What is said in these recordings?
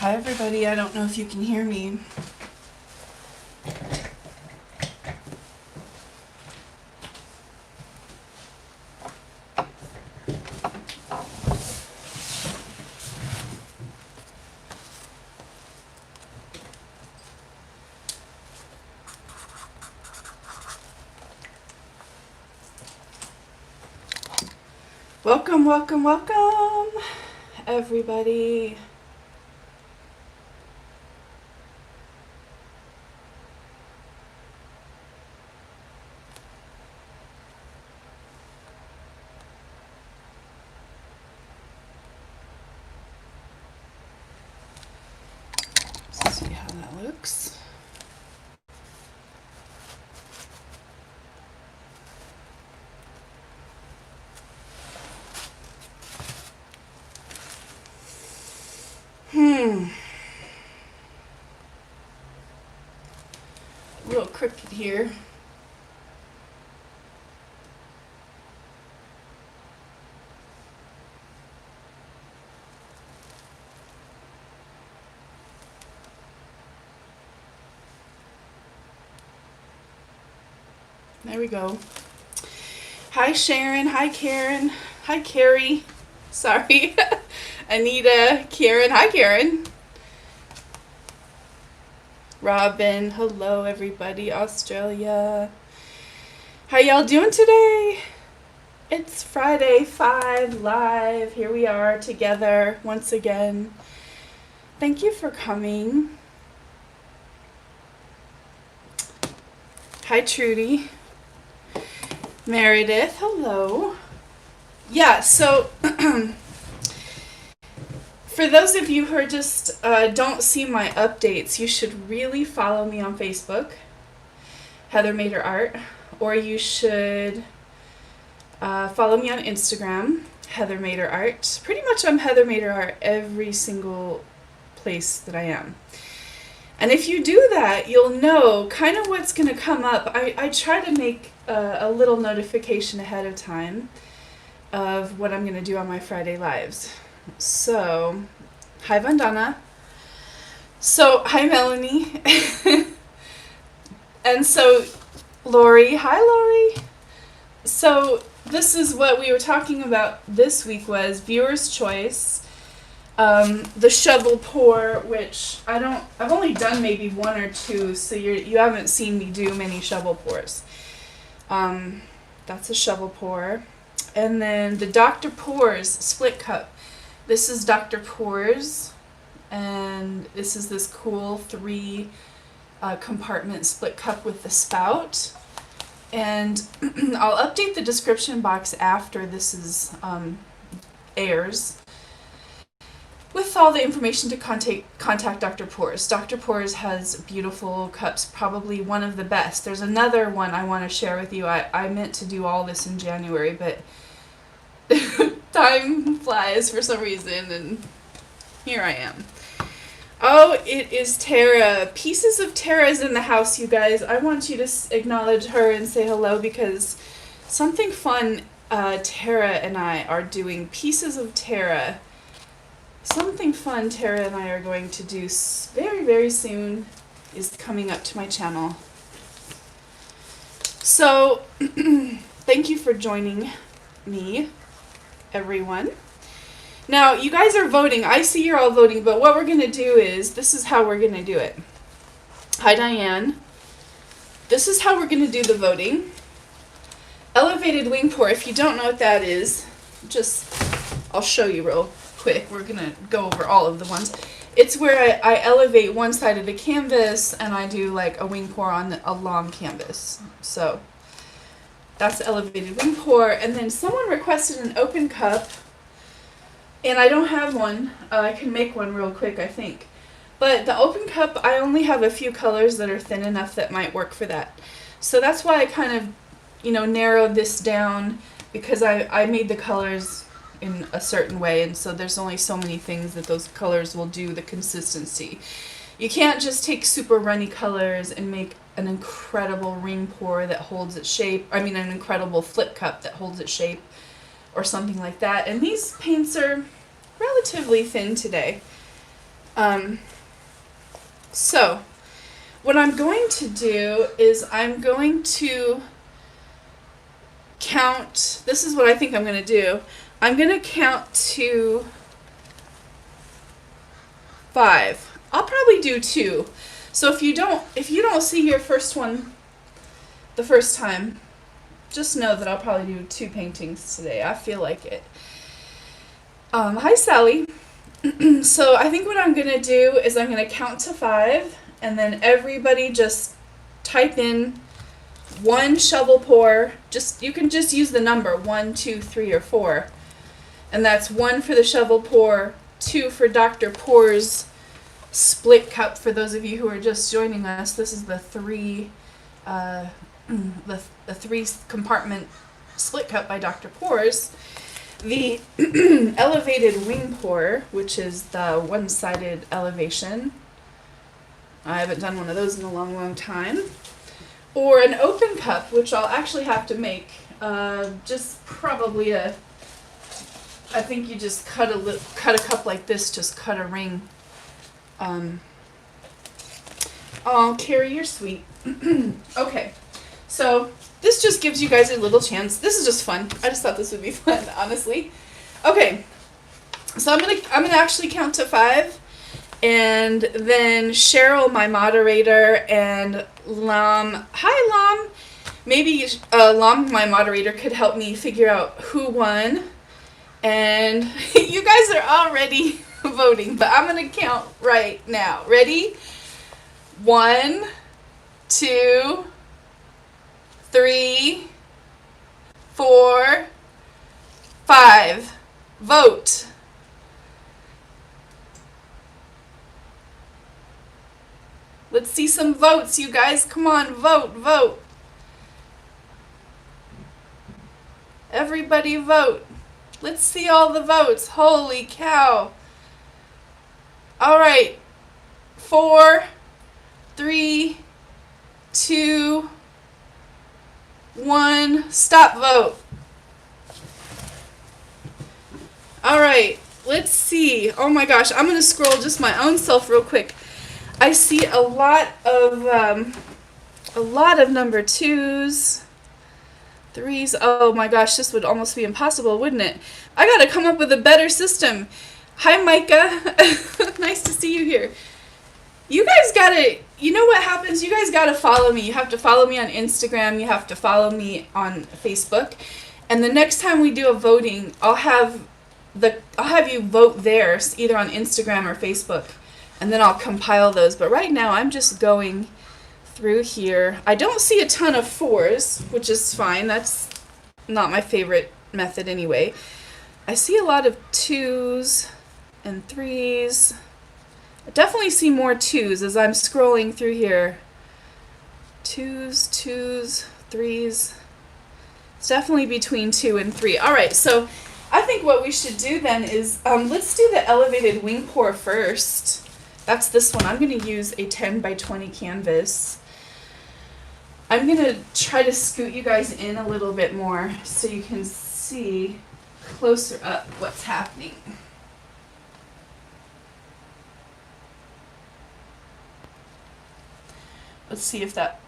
Hi everybody, I don't know if you can hear me. Welcome, welcome, welcome everybody. Let's see how that looks. A little crooked here. There we go. Hi Sharon, hi Karen, hi Carrie. Sorry. Anita, Karen, hi Karen. Robin, hello everybody, Australia. How y'all doing today? It's Friday 5 live. Here we are together once again. Thank you for coming. Hi Trudy. Meredith, hello. Yeah, so for those of you who are just don't see my updates, you should really follow me on Facebook, Heather Mader Art, or you should follow me on Instagram, Heather Mader Art. Pretty much I'm Heather Mader Art every single place that I am. And if you do that, you'll know kind of what's going to come up. I try to make a little notification ahead of time of what I'm going to do on my Friday lives. So, hi Vandana. So, hi Melanie. And so, Lori. Hi Lori. So, this is what we were talking about this week was viewer's choice. The shovel pour, which I've only done maybe one or two, so you haven't seen me do many shovel pours. That's a shovel pour. And then the Dr. Pours split cup. This is Dr. Pours, and this is this cool 3 compartment split cup with the spout. And I'll update the description box after this is airs with all the information to contact Dr. Pours. Dr. Pours has beautiful cups, probably one of the best. There's another one I want to share with you. I meant to do all this in January, but time flies for some reason, and here I am. Oh, it is Tara. Pieces of Tara's in the house, you guys. I want you to acknowledge her and say hello because something fun Tara and I are doing. Pieces of Tara. Something fun Tara and I are going to do very, very soon is coming up to my channel. So, thank you for joining me, everyone. Now, you guys are voting. I see you're all voting, but what we're going to do is, this is how we're going to do it. Hi, Diane. This is how we're going to do the voting. Elevated wing pour, if you don't know what that is, I'll show you real quick. We're going to go over all of the ones. It's where I elevate one side of the canvas and I do like a wing pour on a long canvas. So that's elevated wing pour. And then someone requested an open cup, and I don't have one. I can make one real quick, I think. But the open cup, I only have a few colors that are thin enough that might work for that. So that's why I kind of, narrowed this down, because I made the colors in a certain way, and so there's only so many things that those colors will do, the consistency. You can't just take super runny colors and make an incredible ring pour that holds its shape, an incredible flip cup that holds its shape, or something like that. And these paints are relatively thin today. So what I'm going to do is I'm going to count. This is what I think I'm going to do. I'm going to count to 5. I'll probably do 2. So if you don't see your first one the first time, just know that I'll probably do 2 paintings today. I feel like it. Hi Sally. So I think what I'm going to do is I'm going to count to 5, and then everybody just type in 1 shovel pour. You can just use the number 1, 2, 3, or 4. And that's 1 for the shovel pour, 2 for Dr. Pour's split cup. For those of you who are just joining us, this is the 3 compartment split cup by Dr. Pour's. The elevated wing pour, which is the one-sided elevation. I haven't done one of those in a long, long time. Or an open cup, which I'll actually have to make. Just probably I think you just cut a cup like this, just cut a ring. Oh, Carrie, you're sweet. Okay, so this just gives you guys a little chance. This is just fun. I just thought this would be fun, honestly. Okay, so I'm gonna actually count to 5, and then Cheryl, my moderator, and Lam. Hi, Lam. Maybe Lam, my moderator, could help me figure out who won. And you guys are already voting, but I'm gonna count right now. Ready? 1, 2, 3, 4, 5. Vote. Let's see some votes, you guys. Come on, vote, vote. Everybody vote. Let's see all the votes. Holy cow. All right. 4, 3, 2, 1. Stop vote. All right. Let's see. Oh my gosh. I'm going to scroll just my own self real quick. I see a lot of number 2s, 3s. Oh my gosh, this would almost be impossible, wouldn't it? I got to come up with a better system. Hi, Micah. Nice to see you here. You guys got to, you know what happens? You guys got to follow me. You have to follow me on Instagram. You have to follow me on Facebook. And the next time we do a voting, I'll have you vote there, either on Instagram or Facebook. And then I'll compile those. But right now, I'm just going through here. I don't see a ton of 4s, which is fine. That's not my favorite method anyway. I see a lot of 2s and 3s. I definitely see more 2s as I'm scrolling through here. 2s, 3s. It's definitely between 2 and 3. All right, so I think what we should do then is, let's do the elevated wing pour first. That's this one. I'm going to use a 10 by 20 canvas. I'm going to try to scoot you guys in a little bit more so you can see closer up what's happening. Let's see if that...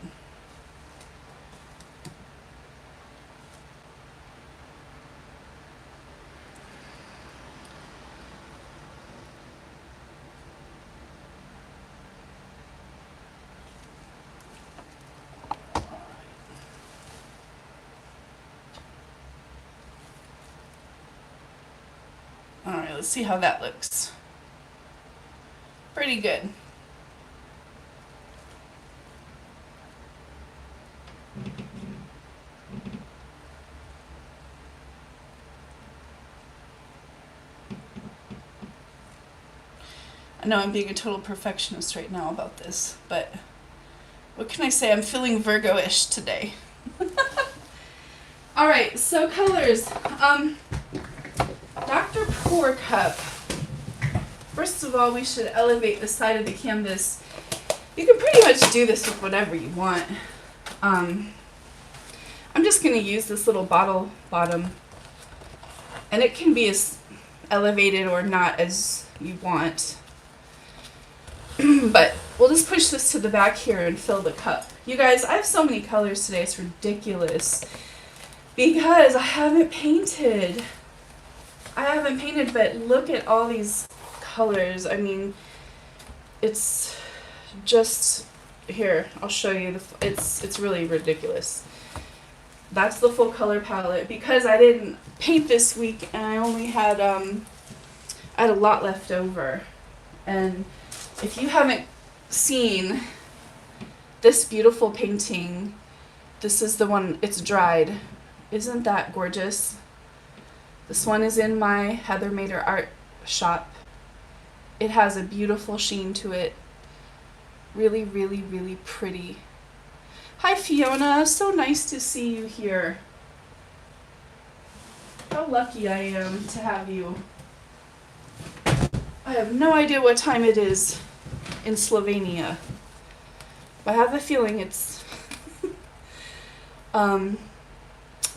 Alright, let's see how that looks. Pretty good. I know I'm being a total perfectionist right now about this, but what can I say? I'm feeling Virgo-ish today. Alright, so colors. Dr. Pour cup. First of all, we should elevate the side of the canvas. You can pretty much do this with whatever you want. I'm just going to use this little bottle bottom. And it can be as elevated or not as you want. But we'll just push this to the back here and fill the cup. You guys, I have so many colors today, it's ridiculous. Because I haven't painted. But look at all these colors. I mean, it's just, here, I'll show you. It's really ridiculous. That's the full color palette. Because I didn't paint this week and I only had, I had a lot left over. And if you haven't seen this beautiful painting, this is the one, it's dried. Isn't that gorgeous? This one is in my Heather Mader art shop. It has a beautiful sheen to it. Really, really, really pretty. Hi Fiona, so nice to see you here. How lucky I am to have you. I have no idea what time it is in Slovenia. But I have a feeling it's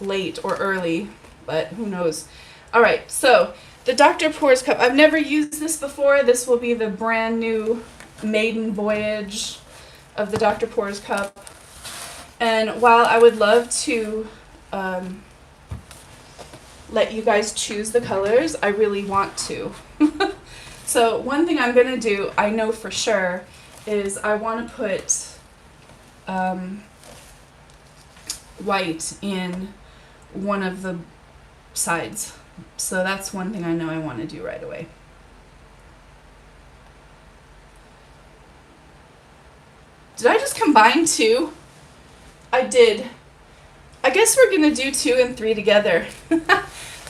late or early, but who knows. Alright, so the Dr. Pores cup. I've never used this before. This will be the brand new maiden voyage of the Dr. Pores cup. And while I would love to let you guys choose the colors, I really want to. So one thing I'm going to do, I know for sure, is I want to put white in one of the sides. So that's one thing I know I want to do right away. Did I just combine two? I did. I guess we're gonna do 2 and 3 together.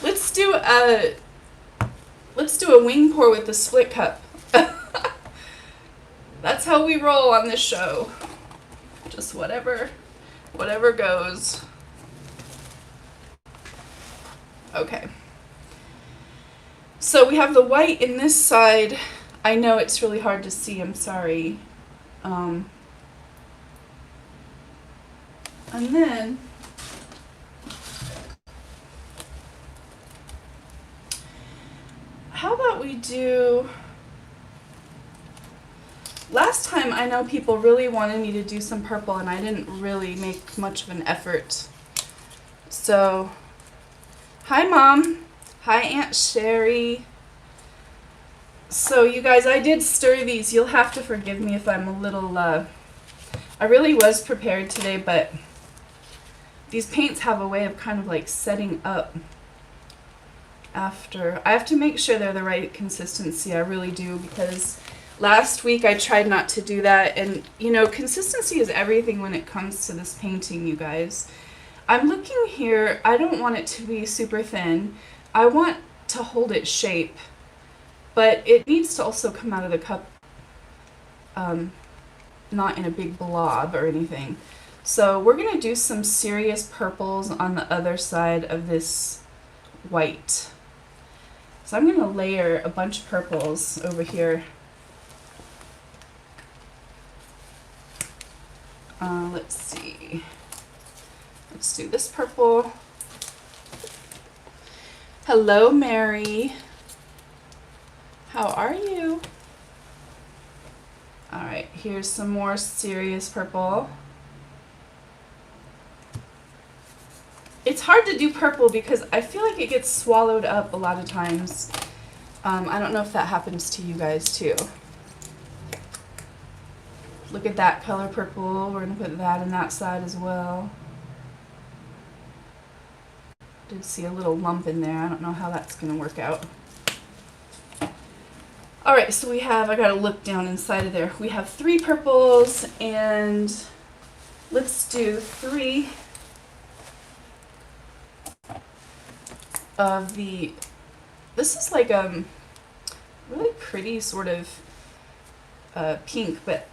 Let's do a wing pour with the split cup. That's how we roll on this show. Just whatever goes. Okay. So we have the white in this side. I know it's really hard to see, I'm sorry. And then how about we do, last time I know people really wanted me to do some purple and I didn't really make much of an effort. So, hi Mom, hi Aunt Sherry. So you guys, I did stir these. You'll have to forgive me if I'm a little, I really was prepared today, but these paints have a way of kind of like setting up after. I have to make sure they're the right consistency, I really do, because last week I tried not to do that, and you know, consistency is everything when it comes to this painting, you guys. I'm looking here, I don't want it to be super thin. I want to hold its shape, but it needs to also come out of the cup, not in a big blob or anything. So we're going to do some serious purples on the other side of this white. So I'm going to layer a bunch of purples over here. Let's see. Let's do this purple. Hello, Mary. How are you? All right, here's some more serious purple. It's hard to do purple because I feel like it gets swallowed up a lot of times. I don't know if that happens to you guys too. Look at that color purple. We're going to put that in that side as well. Did see a little lump in there. I don't know how that's going to work out. Alright, so we have, I got to look down inside of there. We have 3 purples, and let's do 3 of the, this is like really pretty sort of pink, but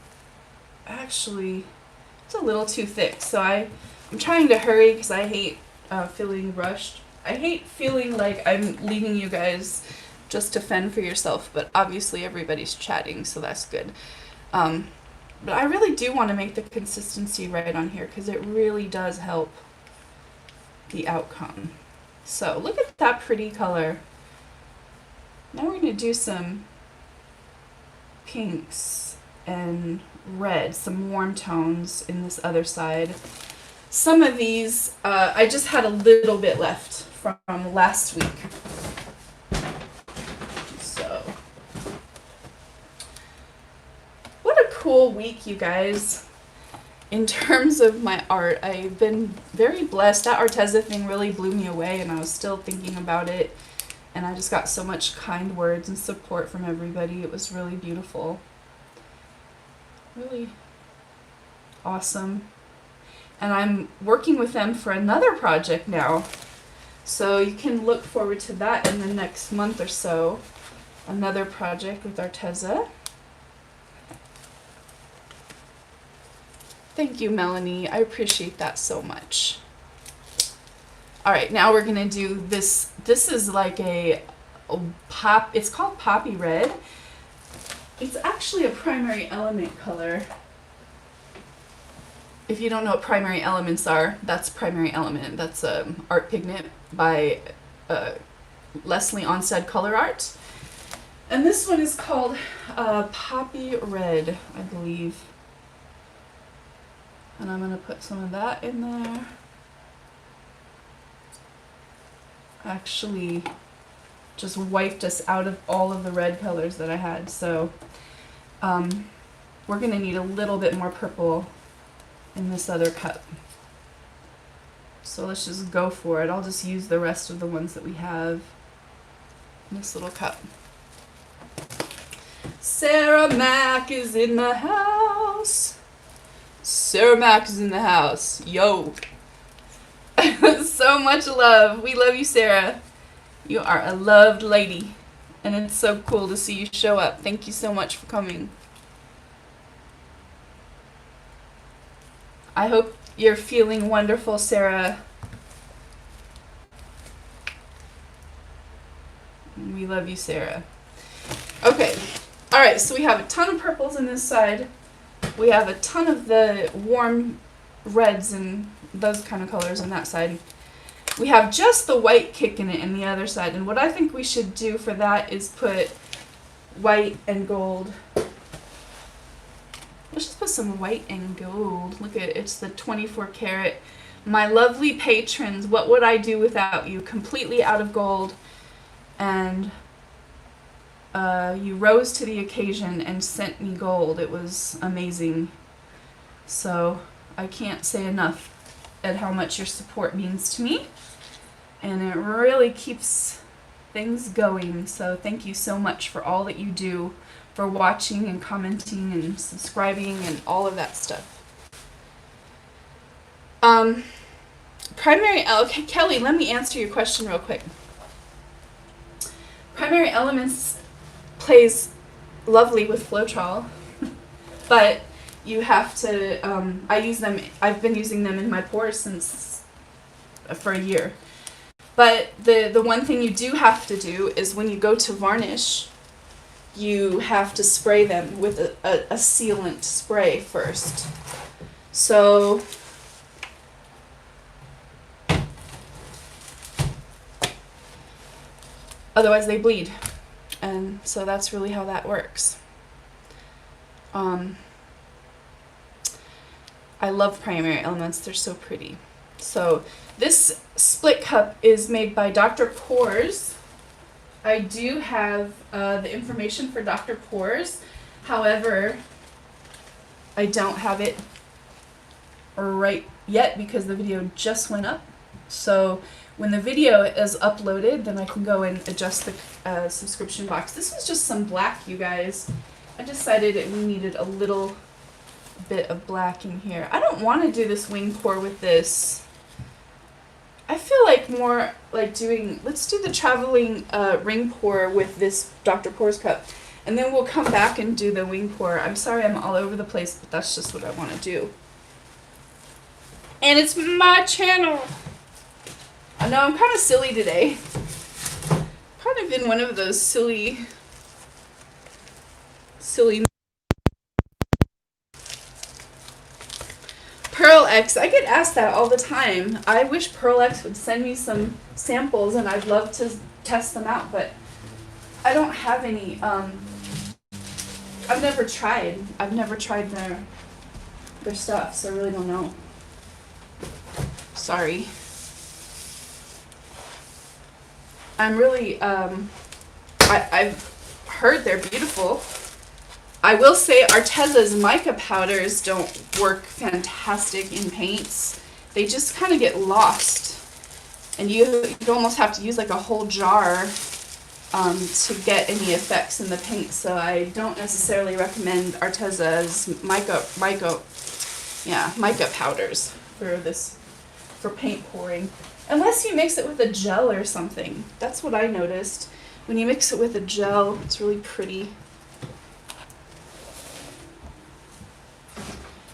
actually it's a little too thick. So I'm trying to hurry because I hate feeling rushed. I hate feeling like I'm leaving you guys just to fend for yourself, but obviously everybody's chatting, so that's good. But I really do want to make the consistency right on here because it really does help the outcome. So look at that pretty color. Now we're going to do some pinks. and red, some warm tones in this other side. Some of these, I just had a little bit left from last week. So, what a cool week, you guys. In terms of my art, I've been very blessed. That Arteza thing really blew me away, and I was still thinking about it. And I just got so much kind words and support from everybody. It was really beautiful. Really awesome. And I'm working with them for another project now. So you can look forward to that in the next month or so. Another project with Arteza. Thank you, Melanie. I appreciate that so much. All right, now we're going to do this. This is like a pop. It's called Poppy Red. It's actually a primary element color. If you don't know what primary elements are, that's primary element. That's art pigment by Leslie Onstead Color Art. And this one is called Poppy Red, I believe. And I'm going to put some of that in there. Actually just wiped us out of all of the red colors that I had. So we're going to need a little bit more purple in this other cup. So let's just go for it. I'll just use the rest of the ones that we have in this little cup. Sarah Mack is in the house. Sarah Mack is in the house. Yo. So much love. We love you, Sarah. You are a loved lady. And it's so cool to see you show up. Thank you so much for coming. I hope you're feeling wonderful, Sarah. We love you, Sarah. Okay. All right, so we have a ton of purples in this side. We have a ton of the warm reds and those kind of colors on that side. We have just the white kicking it in the other side. And what I think we should do for that is put white and gold. Let's just put some white and gold. Look at it. It's the 24 karat. My lovely patrons, what would I do without you? Completely out of gold. And you rose to the occasion and sent me gold. It was amazing. So I can't say enough at how much your support means to me. And it really keeps things going. So thank you so much for all that you do, for watching and commenting and subscribing and all of that stuff. Okay, Kelly, let me answer your question real quick. Primary Elements plays lovely with Floetrol, but you have to, I've been using them in my pores for a year. But the one thing you do have to do is when you go to varnish, you have to spray them with a sealant spray first. So otherwise they bleed. And so that's really how that works. I love primary elements. They're so pretty. So this split cup is made by Dr. Pores. I do have the information for Dr. Pores. However, I don't have it right yet because the video just went up. So when the video is uploaded, then I can go and adjust the subscription box. This was just some black, you guys. I decided that we needed a little bit of black in here. I don't want to do this wing pour with this. I feel like more like let's do the traveling ring pour with this Dr. Pores cup. And then we'll come back and do the wing pour. I'm sorry I'm all over the place, but that's just what I want to do. And it's my channel. I know I'm kind of silly today. Kind of in one of those silly. Pearl X, I get asked that all the time. I wish Pearl X would send me some samples and I'd love to test them out, but I don't have any I've never tried. I've never tried their stuff, so I really don't know. Sorry. I'm really, I've heard they're beautiful. I will say Arteza's mica powders don't work fantastic in paints. They just kind of get lost. And you'd almost have to use like a whole jar to get any effects in the paint. So I don't necessarily recommend Arteza's mica powders for paint pouring. Unless you mix it with a gel or something. That's what I noticed. When you mix it with a gel, it's really pretty.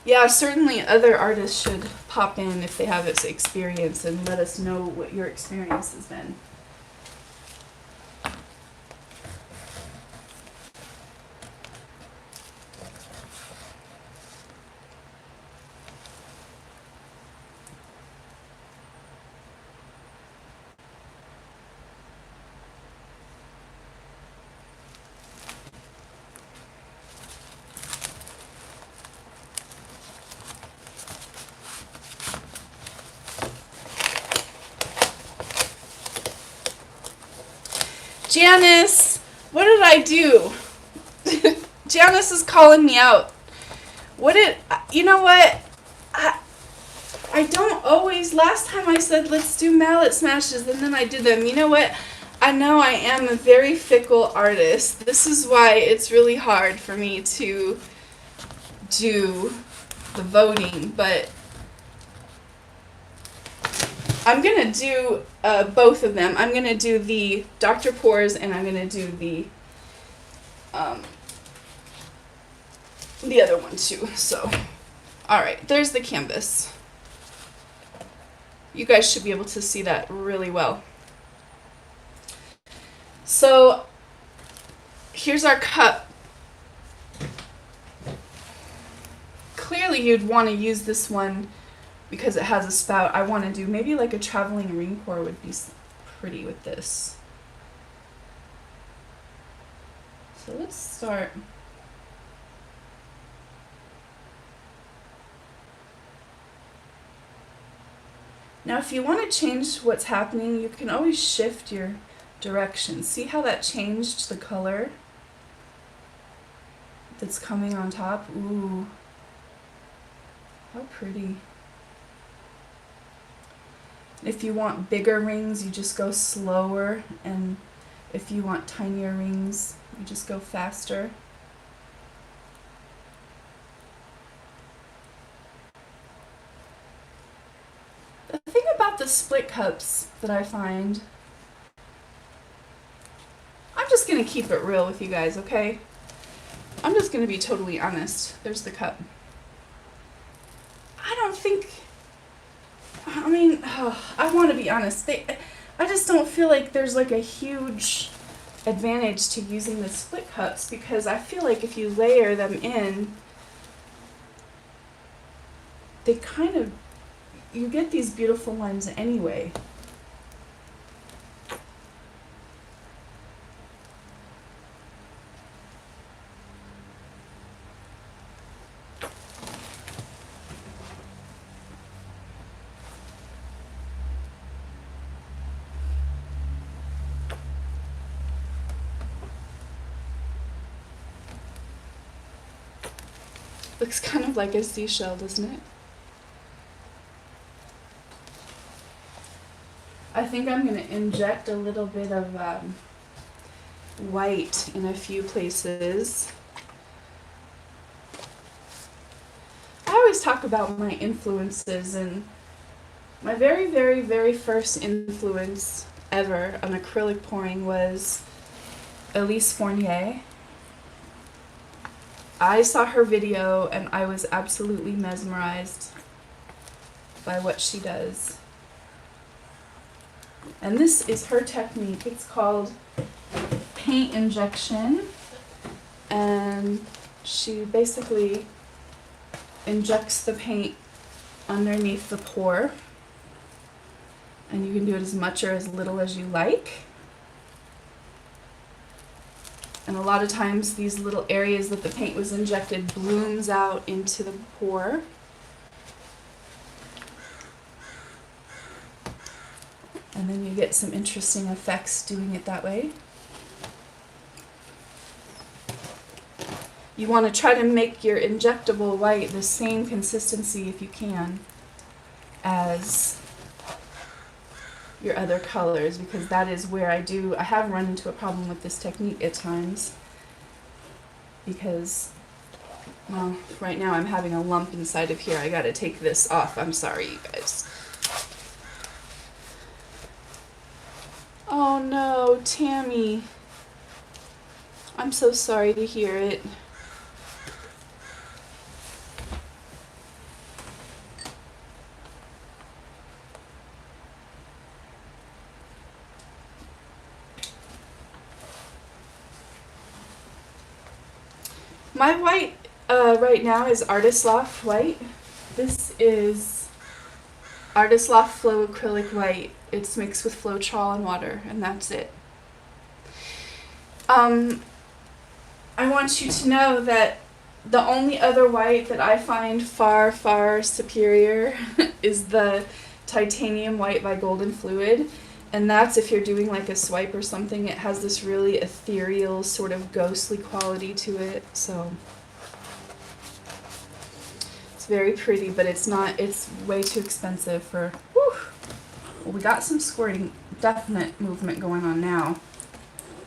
Yeah, certainly other artists should pop in if they have this experience and let us know what your experience has been. Janice, what did I do? Janice is calling me out. You know what? I don't always, last time I said let's do mallet smashes and then I did them. You know what? I know I am a very fickle artist. This is why it's really hard for me to do the voting, but I'm going to do both of them. I'm going to do the Dr. Pores and I'm going to do the other one too. So, alright, there's the canvas. You guys should be able to see that really well. So, here's our cup. Clearly you'd want to use this one because it has a spout. I want to do maybe like a traveling ring pour would be pretty with this. So let's start. Now if you want to change what's happening, you can always shift your direction. See how that changed the color that's coming on top? Ooh, how pretty. If you want bigger rings, you just go slower, and if you want tinier rings, you just go faster. The thing about the split cups that I find, I'm just going to keep it real with you guys, okay? I'm just going to be totally honest. There's the cup. I don't think, I mean, I want to be honest. I just don't feel like there's like a huge advantage to using the split cups because I feel like if you layer them in, they kind of, you get these beautiful ones anyway. Looks kind of like a seashell, doesn't it? I think I'm going to inject a little bit of white in a few places. I always talk about my influences, and my very, very, very first influence ever on acrylic pouring was Elise Fournier. I saw her video and I was absolutely mesmerized by what she does. And this is her technique. It's called paint injection. And she basically injects the paint underneath the pour. And you can do it as much or as little as you like. And a lot of times these little areas that the paint was injected blooms out into the pour. And then you get some interesting effects doing it that way. You want to try to make your injectable white the same consistency, if you can, as your other colors, because that is where I have run into a problem with this technique at times, because, well, right now I'm having a lump inside of here. I gotta take this off. I'm sorry, you guys. Oh no, Tammy. I'm so sorry to hear it. My white right now is Artist Loft white. This is Artist Loft Flow Acrylic White. It's mixed with Floetrol and water, and that's it. I want you to know that the only other white that I find far, far superior is the titanium white by Golden Fluid. And that's if you're doing like a swipe or something. It has this really ethereal, sort of ghostly quality to it. So it's very pretty, but it's way too expensive for, whew. Well, we got some squirting, definite movement going on now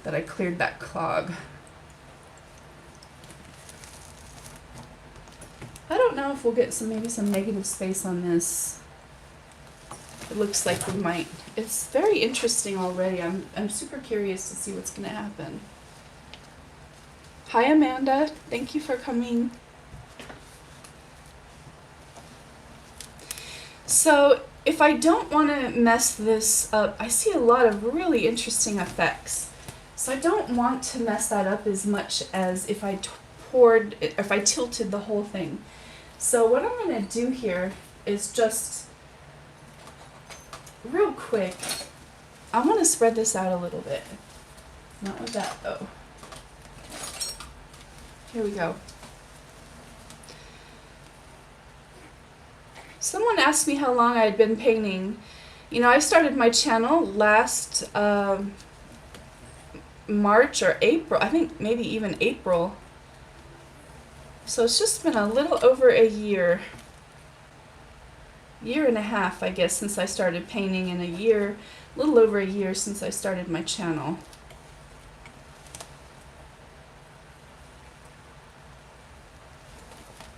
that I cleared that clog. I don't know if we'll get maybe some negative space on this. It looks like we might. It's very interesting already. I'm super curious to see what's going to happen. Hi, Amanda. Thank you for coming. So if I don't want to mess this up, I see a lot of really interesting effects. So I don't want to mess that up as much as if I tilted the whole thing. So what I'm going to do here is just real quick, I want to spread this out a little bit. Not with that though. Here we go. Someone asked me how long I had been painting. You know, I started my channel last March or April. I think maybe even April. So it's just been a little over a year and a half, I guess, since I started painting, and a little over a year since I started my channel.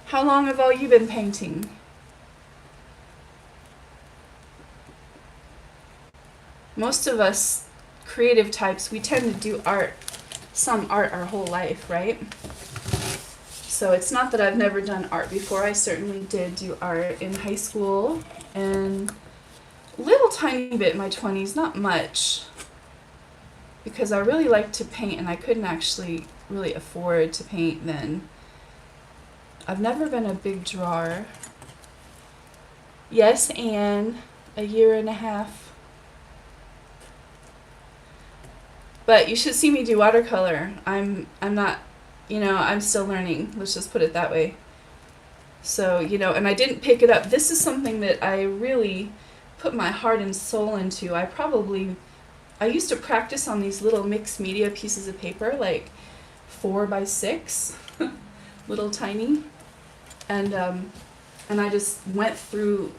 How long have all you been painting? Most of us creative types, we tend to do some art our whole life, right? So it's not that I've never done art before. I certainly did do art in high school and a little tiny bit in my 20s, not much, because I really liked to paint and I couldn't actually really afford to paint then. I've never been a big drawer. Yes, Anne, a year and a half. But you should see me do watercolor. I'm not, you know, I'm still learning. Let's just put it that way. So, you know, and I didn't pick it up. This is something that I really put my heart and soul into. I used to practice on these little mixed media pieces of paper, like 4 by 6, little tiny. And I just went through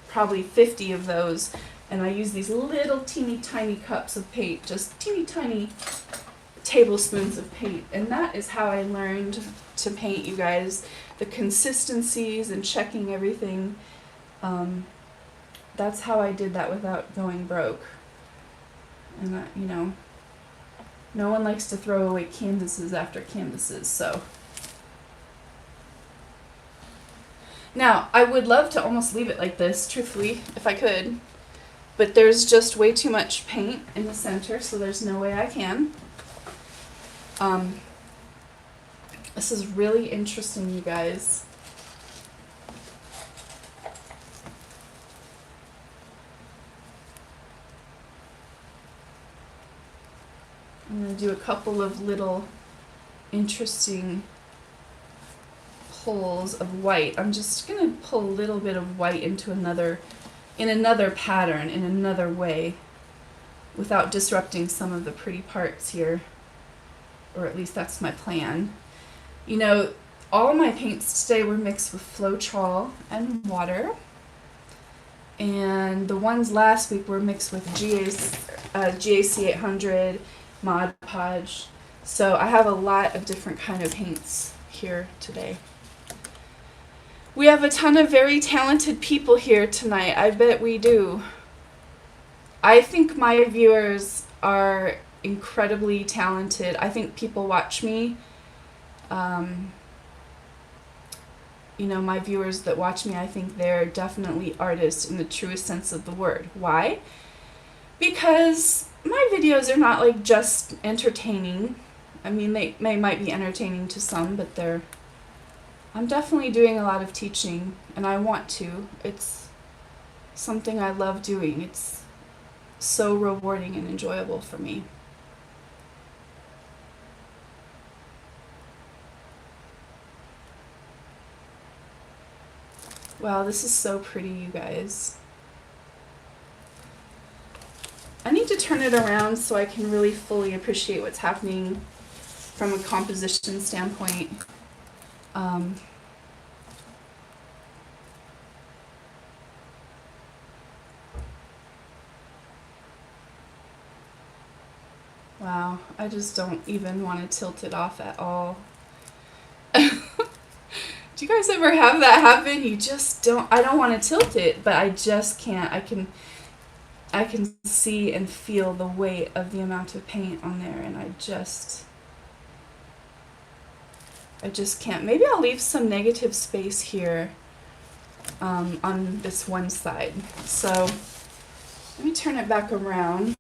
probably 50 of those. And I use these little teeny tiny cups of paint, just teeny tiny tablespoons of paint. And that is how I learned to paint, you guys. The consistencies and checking everything. That's how I did that without going broke. And that, you know, no one likes to throw away canvases after canvases, so. Now, I would love to almost leave it like this, truthfully, if I could. But there's just way too much paint in the center, so there's no way I can. This is really interesting, you guys. I'm going to do a couple of little interesting pulls of white. I'm just going to pull a little bit of white into another pattern, in another way, without disrupting some of the pretty parts here, or at least that's my plan. You know, all of my paints today were mixed with Floetrol and water, and the ones last week were mixed with GAC 800, Mod Podge. So I have a lot of different kind of paints here today. We have a ton of very talented people here tonight. I bet we do. I think my viewers are incredibly talented. I think people watch me. You know, my viewers that watch me, I think they're definitely artists in the truest sense of the word. Why? Because my videos are not like just entertaining. I mean, they might be entertaining to some, but I'm definitely doing a lot of teaching, and I want to. It's something I love doing. It's so rewarding and enjoyable for me. Wow, this is so pretty, you guys. I need to turn it around so I can really fully appreciate what's happening from a composition standpoint. Wow, I just don't even want to tilt it off at all. Do you guys ever have that happen? You just don't, I don't want to tilt it, but I just can't. I can see and feel the weight of the amount of paint on there, and I just can't. Maybe I'll leave some negative space here on this one side. So let me turn it back around.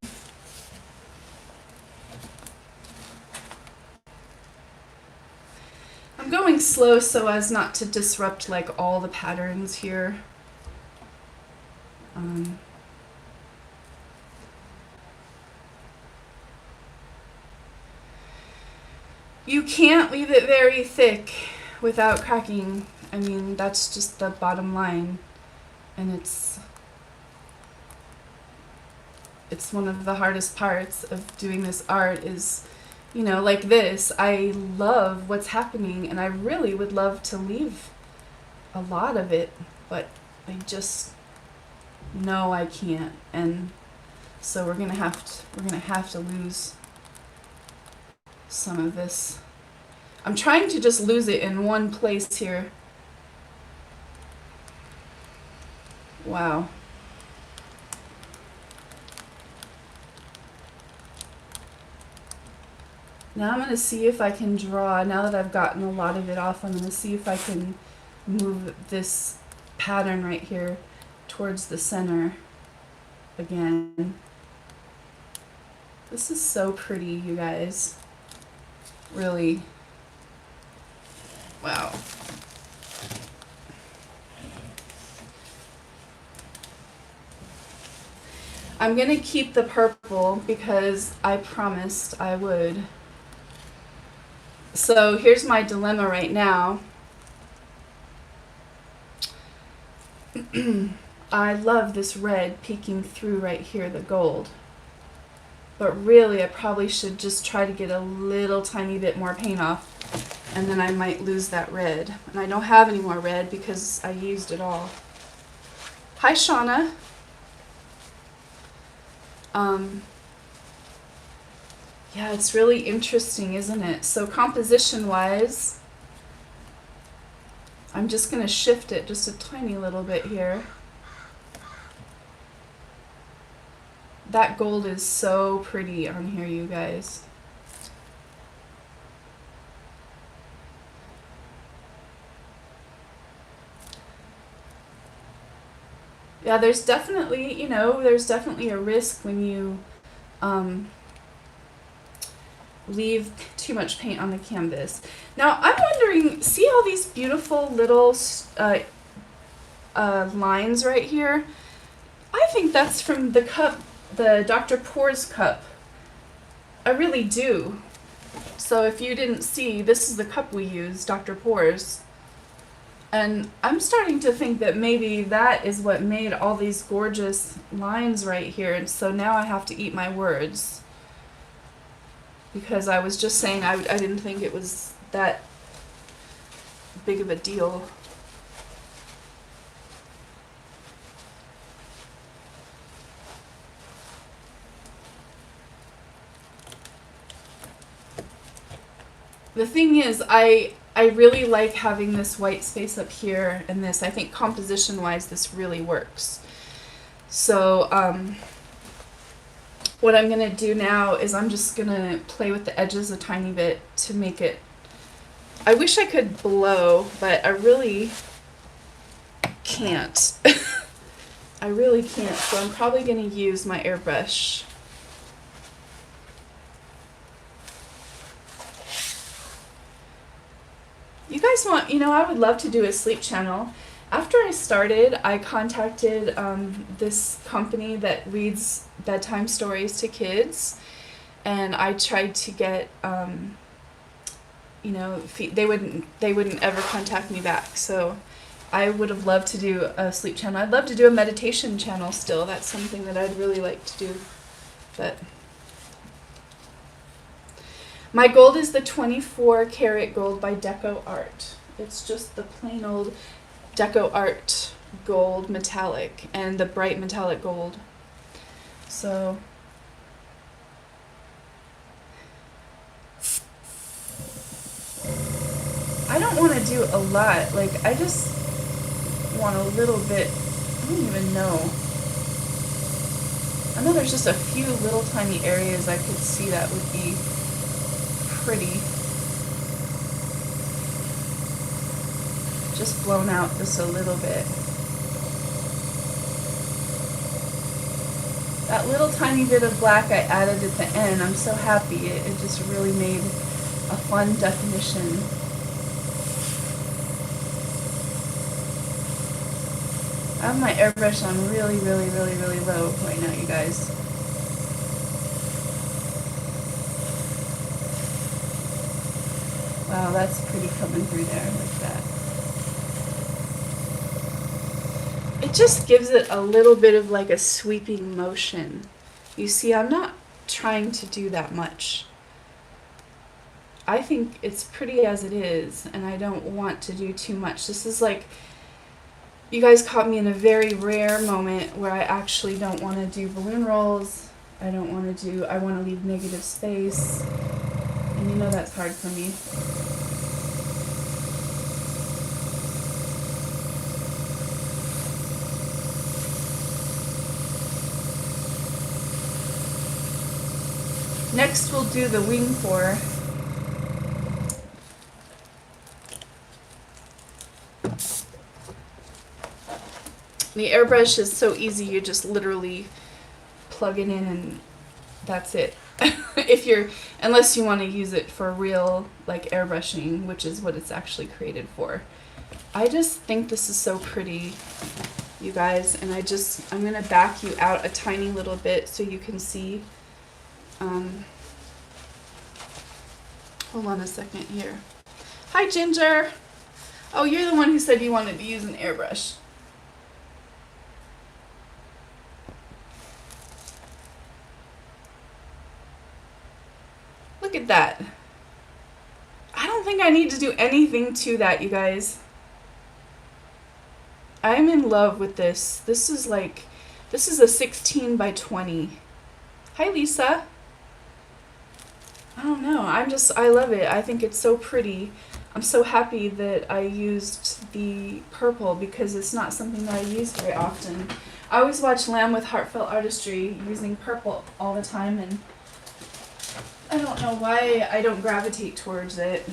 I'm going slow so as not to disrupt like all the patterns here. You can't leave it very thick without cracking. I mean, that's just the bottom line. And it's one of the hardest parts of doing this art is, you know, like this. I love what's happening, and I really would love to leave a lot of it, but I just know I can't. And so we're gonna have to lose some of this. I'm trying to just lose it in one place here. Wow. Now I'm going to see if I can draw, now that I've gotten a lot of it off, I'm going to see if I can move this pattern right here towards the center again. This is so pretty, you guys. Really. Wow. I'm going to keep the purple because I promised I would. So here's my dilemma right now. I love this red peeking through right here, the gold. But really, I probably should just try to get a little tiny bit more paint off, and then I might lose that red. And I don't have any more red because I used it all. Hi, Shauna. Yeah, it's really interesting, isn't it? So composition-wise, I'm just going to shift it just a tiny little bit here. That gold is so pretty on here, you guys. Yeah, there's definitely, you know, there's definitely a risk when you leave too much paint on the canvas. Now, I'm wondering, see all these beautiful little lines right here? I think that's from the cup, the Dr. Pour's cup. I really do. So if you didn't see, this is the cup we use, Dr. Pores. And I'm starting to think that maybe that is what made all these gorgeous lines right here. And so now I have to eat my words. Because I was just saying I didn't think it was that big of a deal. The thing is, I really like having this white space up here and this. I think composition-wise, this really works. So, what I'm going to do now is I'm just going to play with the edges a tiny bit to make it... I wish I could blow, but I really can't. I really can't, so I'm probably going to use my airbrush. You guys want, I would love to do a sleep channel. After I started, I contacted this company that reads bedtime stories to kids, and I tried to get, they wouldn't ever contact me back. So I would have loved to do a sleep channel. I'd love to do a meditation channel still. That's something that I'd really like to do, but... My gold is the 24 karat gold by Deco Art. It's just the plain old Deco Art gold metallic and the bright metallic gold. So I don't want to do a lot. Like, I just want a little bit. I don't even know. I know there's just a few little tiny areas I could see that would be pretty. Just blown out just a little bit. That little tiny bit of black I added at the end, I'm so happy. It just really made a fun definition. I have my airbrush on really, really, really, really low right now, you guys. Wow, that's pretty coming through there like that. It just gives it a little bit of like a sweeping motion. You see, I'm not trying to do that much. I think it's pretty as it is, and I don't want to do too much. This is like, you guys caught me in a very rare moment where I actually don't want to do balloon rolls. I want to leave negative space. And you know that's hard for me. Next we'll do the wing pour. The airbrush is so easy, you just literally plug it in and that's it. Unless you want to use it for real, like airbrushing, which is what it's actually created for. I just think this is so pretty, you guys, and I'm going to back you out a tiny little bit so you can see. Hold on a second here. Hi, Ginger. Oh, you're the one who said you wanted to use an airbrush. Look at that. I don't think I need to do anything to that, you guys. I'm in love with this. This is a 16 by 20. Hi, Lisa. I don't know. I love it. I think it's so pretty. I'm so happy that I used the purple because it's not something that I use very often. I always watch Lamb with Heartfelt Artistry using purple all the time, and I don't know why I don't gravitate towards it.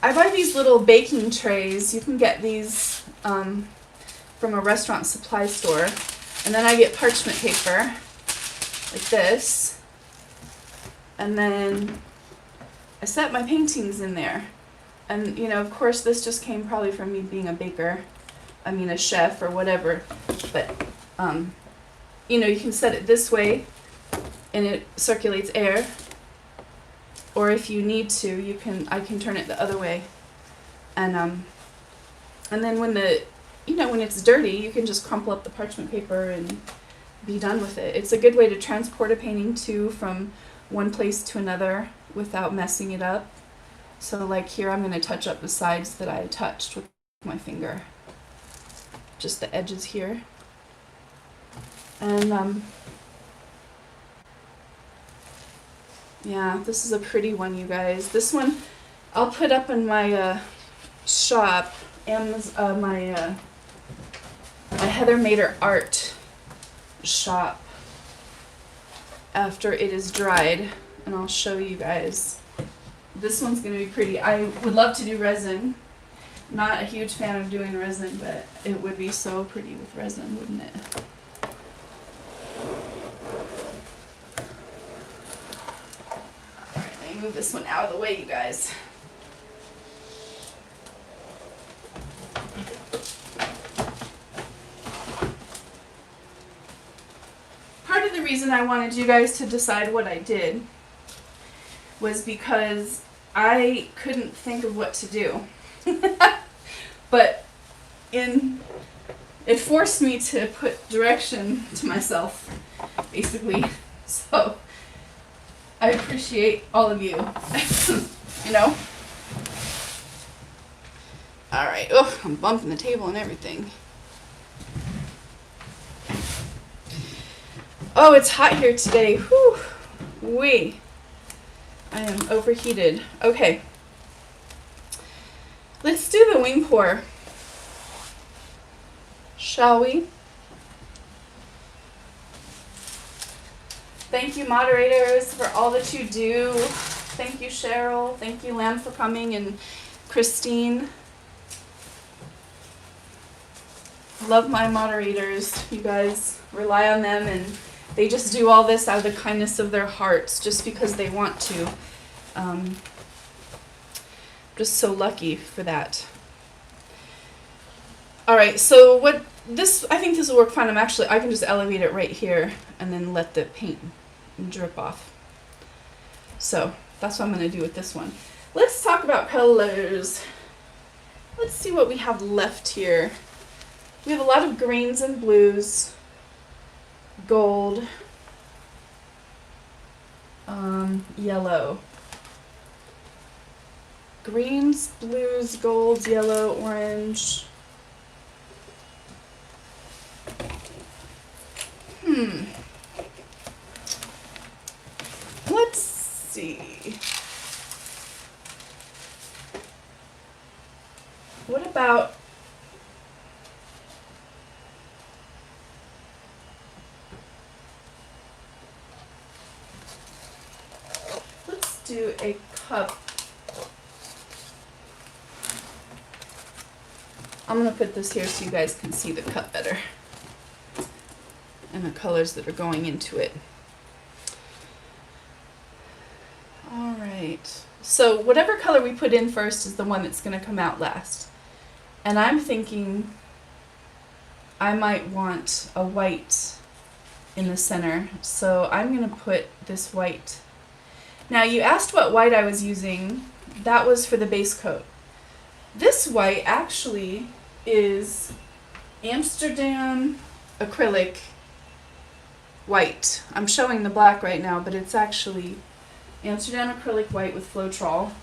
I buy these little baking trays. You can get these from a restaurant supply store. And then I get parchment paper like this. And then I set my paintings in there. And, of course, this just came probably from me being a baker. I mean, a chef or whatever. But, you can set it this way and it circulates air. Or if you need to, I can turn it the other way. And then when when it's dirty, you can just crumple up the parchment paper and be done with it. It's a good way to transport a painting too from one place to another without messing it up. So like here, I'm going to touch up the sides that I touched with my finger. Just the edges here. And yeah, this is a pretty one, you guys. This one I'll put up in my shop, my Heather Mader art shop after it is dried, and I'll show you guys. This one's going to be pretty. I would love to do resin. Not a huge fan of doing resin, but it would be so pretty with resin, wouldn't it? Alright, let me move this one out of the way, you guys. Part of the reason I wanted you guys to decide what I did was because I couldn't think of what to do. But it forced me to put direction to myself, basically. So I appreciate all of you. You know? Alright. Oh, I'm bumping the table and everything. Oh, it's hot here today. Whew. Wee. I am overheated. Okay. Let's do the wing pour. Shall we? Thank you, moderators, for all that you do. Thank you, Cheryl. Thank you, Lamb, for coming, and Christine. Love my moderators. You guys rely on them, and they just do all this out of the kindness of their hearts, just because they want to. Just so lucky for that. All right, so I think this will work fine. I can just elevate it right here and then let the paint drip off. So that's what I'm going to do with this one. Let's talk about colors. Let's see what we have left here. We have a lot of greens and blues, gold, yellow. Greens, blues, golds, yellow, orange. Let's see. What about let's do a cup. I'm going to put this here so you guys can see the cup better and the colors that are going into it. All right. So whatever color we put in first is the one that's going to come out last. And I'm thinking I might want a white in the center. So I'm going to put this white. Now you asked what white I was using. That was for the base coat. This white actually is Amsterdam acrylic white. I'm showing the black right now, but it's actually Amsterdam acrylic white with Floetrol.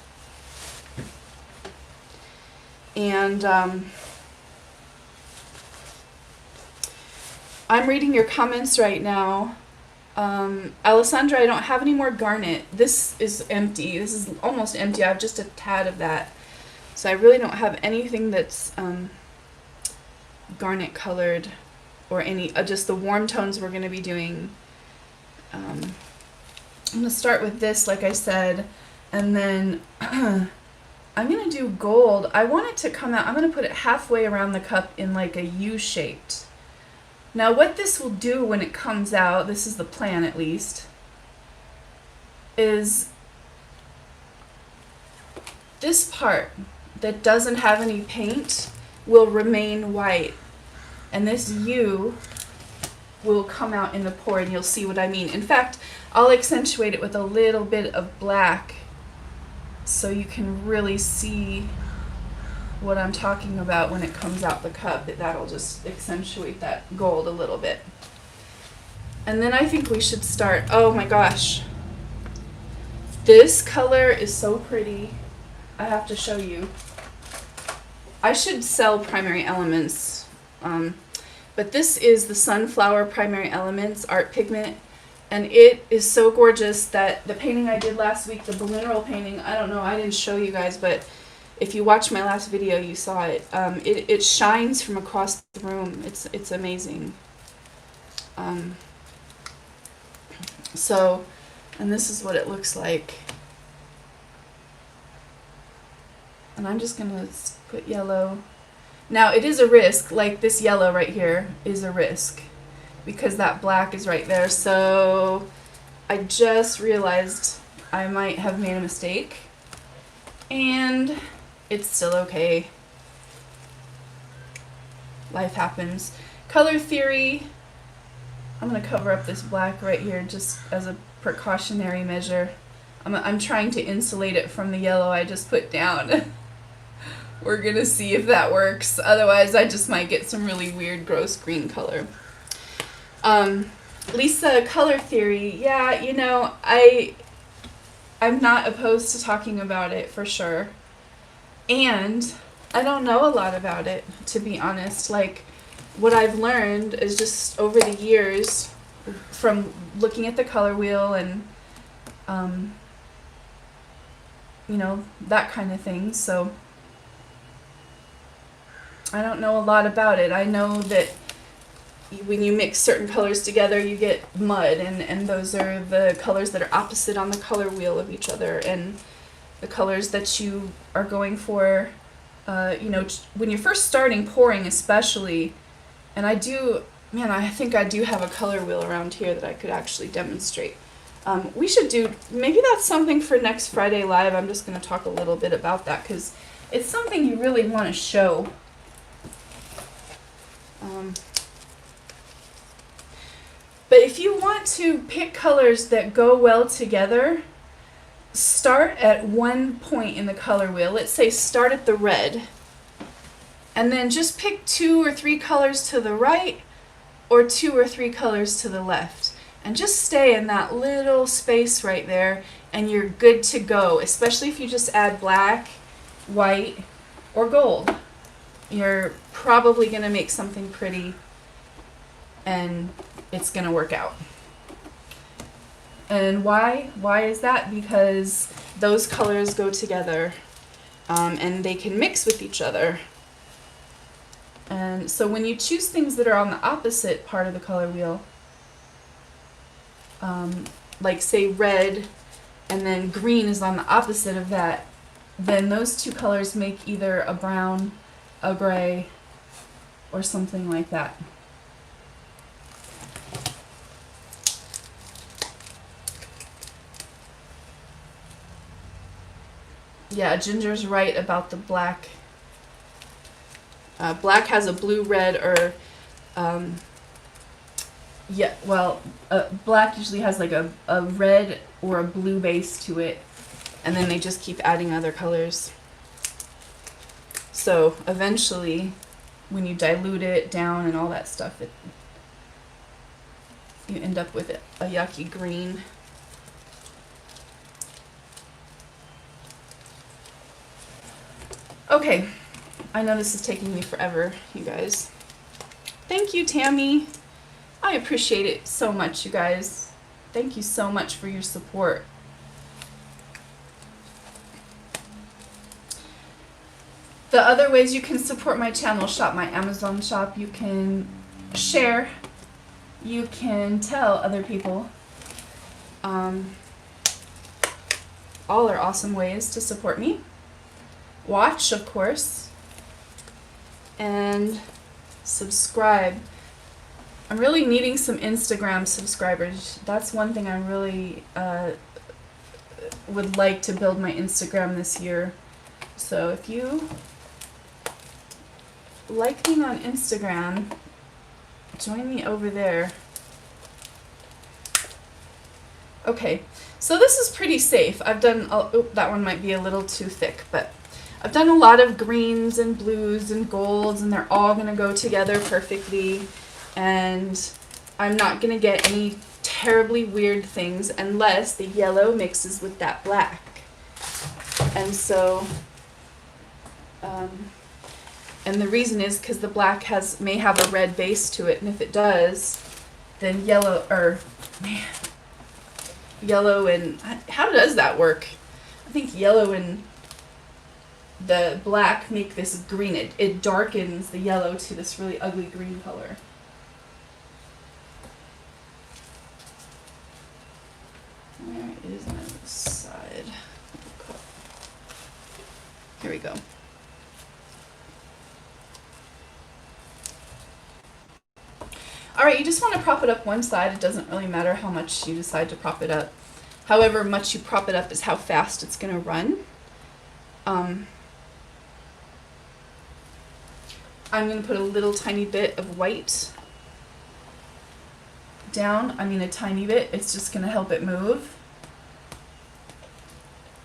And I'm reading your comments right now. Alessandra, I don't have any more garnet. This is empty. This is almost empty. I have just a tad of that. So I really don't have anything that's garnet colored or any, just the warm tones we're going to be doing. I'm going to start with this, like I said, and then I'm going to do gold. I want it to come out, I'm going to put it halfway around the cup in like a U-shaped. Now what this will do when it comes out, this is the plan at least, is this part that doesn't have any paint will remain white. And this U will come out in the pour, and you'll see what I mean. In fact, I'll accentuate it with a little bit of black so you can really see what I'm talking about when it comes out the cup. That'll just accentuate that gold a little bit. And then I think we should start. Oh my gosh. This color is so pretty. I have to show you. I should sell Primary Elements. But this is the Sunflower Primary Elements art pigment. And it is so gorgeous that the painting I did last week, the balloon roll painting, I don't know, I didn't show you guys, but if you watched my last video, you saw it. It shines from across the room. It's amazing. So, and this is what it looks like. And I'm just gonna put yellow. Now it is a risk, like this yellow right here is a risk because that black is right there. So I just realized I might have made a mistake, and it's still okay. Life happens. Color theory. I'm gonna cover up this black right here just as a precautionary measure. I'm trying to insulate it from the yellow I just put down. We're gonna see if that works. Otherwise, I just might get some really weird, gross green color. Lisa, color theory. Yeah, you know, I'm not opposed to talking about it for sure. And I don't know a lot about it, to be honest. Like, what I've learned is just over the years from looking at the color wheel and, you know, that kind of thing. So I don't know a lot about it. I know that when you mix certain colors together, you get mud, and those are the colors that are opposite on the color wheel of each other, and the colors that you are going for, you know, when you're first starting pouring especially. And I think I do have a color wheel around here that I could actually demonstrate. We should do, maybe that's something for next Friday Live. I'm just going to talk a little bit about that because it's something you really want to show. But if you want to pick colors that go well together, start at one point in the color wheel. Let's say start at the red. And then just pick 2 or 3 colors to the right or 2 or 3 colors to the left. And just stay in that little space right there and you're good to go, especially if you just add black, white, or gold. You're probably going to make something pretty and it's going to work out. And why? Why is that? Because those colors go together and they can mix with each other. And so when you choose things that are on the opposite part of the color wheel, like say red and then green is on the opposite of that, then those two colors make either a brown, a gray, or something like that. Yeah, Ginger's right about the black. Black has a blue, red, or black usually has like a red or a blue base to it, and then they just keep adding other colors. So eventually, when you dilute it down and all that stuff, you end up with a yucky green. Okay, I know this is taking me forever, you guys. Thank you, Tammy. I appreciate it so much, you guys. Thank you so much for your support. The other ways you can support my channel: shop my Amazon shop, you can share, you can tell other people. All are awesome ways to support me. Watch, of course, and subscribe. I'm really needing some Instagram subscribers. That's one thing I really would like to build my Instagram this year. So if you like me on Instagram, join me over there. Okay, so this is pretty safe. I've done, oh, that one might be a little too thick, but I've done a lot of greens and blues and golds, and they're all going to go together perfectly. And I'm not going to get any terribly weird things unless the yellow mixes with that black. And so, and the reason is because the black may have a red base to it, and if it does, then yellow, and, how does that work? I think yellow and the black make this green. It darkens the yellow to this really ugly green color. Where is my side? Here we go. Alright, you just want to prop it up one side. It doesn't really matter how much you decide to prop it up. However much you prop it up is how fast it's going to run. I'm going to put a little tiny bit of white down. I mean a tiny bit. It's just going to help it move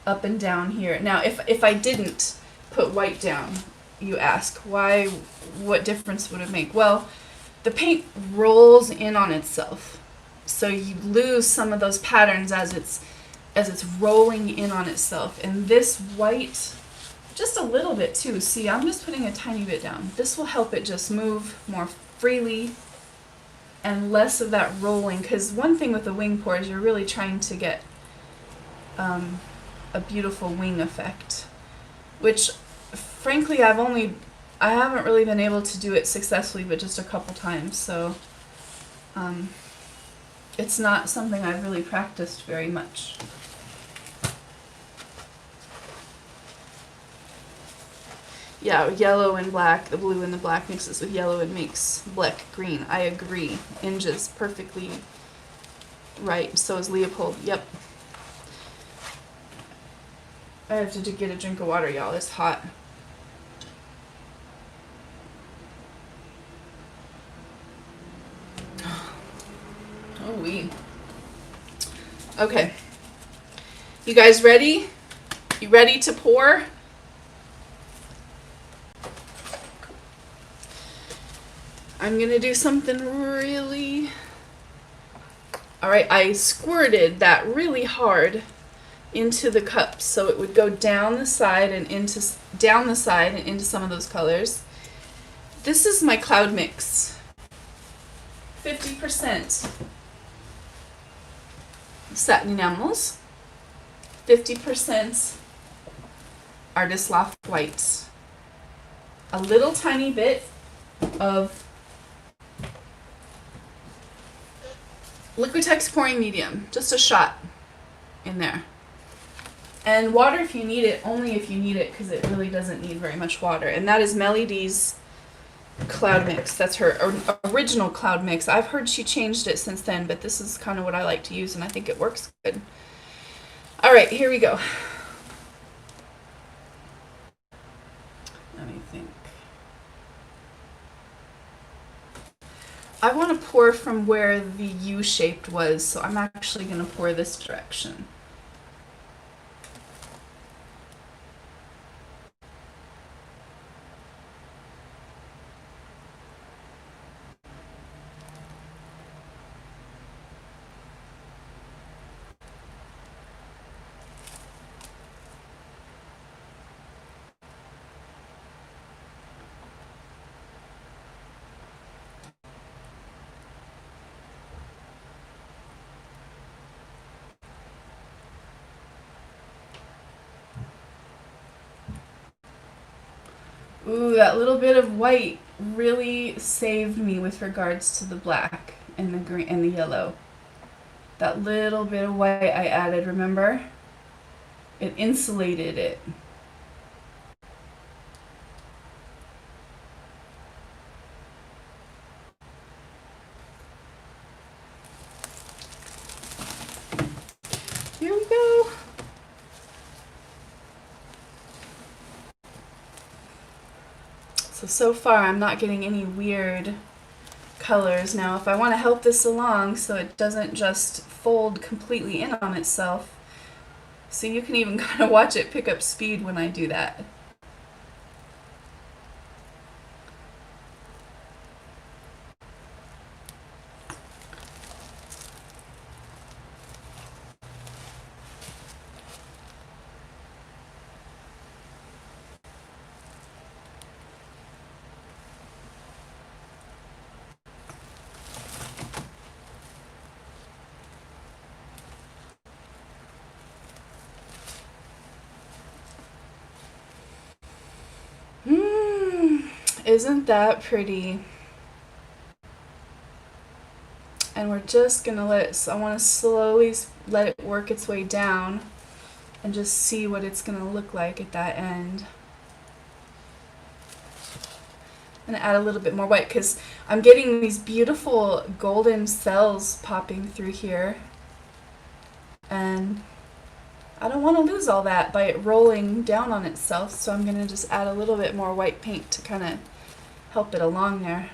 up and down here. Now if I didn't put white down, you ask, why? What difference would it make? Well, the paint rolls in on itself, so you lose some of those patterns as it's rolling in on itself. And this white, just a little bit too. See, I'm just putting a tiny bit down. This will help it just move more freely and less of that rolling, because one thing with the wing pour is you're really trying to get a beautiful wing effect, which frankly I haven't really been able to do it successfully, but just a couple times, so it's not something I've really practiced very much. Yeah, yellow and black, the blue and the black mixes with yellow and makes black green. I agree. Inja's perfectly right. So is Leopold. Yep. I have to get a drink of water, y'all. It's hot. Oh, wee. Okay. You guys ready? You ready to pour? I'm going to do something really... Alright, I squirted that really hard into the cup so it would go down the side and into some of those colors. This is my cloud mix. 50% satin enamels, 50% Artist Loft whites, a little tiny bit of Liquitex pouring medium, just a shot in there. And water if you need it, only if you need it, because it really doesn't need very much water. And that is Melly D's cloud mix. That's her original cloud mix. I've heard she changed it since then, but this is kind of what I like to use, and I think it works good. All right, here we go. Let me think. I want to pour from where the U-shaped was, so I'm actually going to pour this direction. Ooh, that little bit of white really saved me with regards to the black and the green and the yellow. That little bit of white I added, remember? It insulated it. Here we go. So far I'm not getting any weird colors. Now, if I want to help this along so it doesn't just fold completely in on itself, so you can even kind of watch it pick up speed when I do that. Isn't that pretty? And we're just gonna I want to slowly let it work its way down and just see what it's gonna look like at that end. I'm gonna add a little bit more white because I'm getting these beautiful golden cells popping through here, and I don't want to lose all that by it rolling down on itself, so I'm gonna just add a little bit more white paint to kind of help it along there.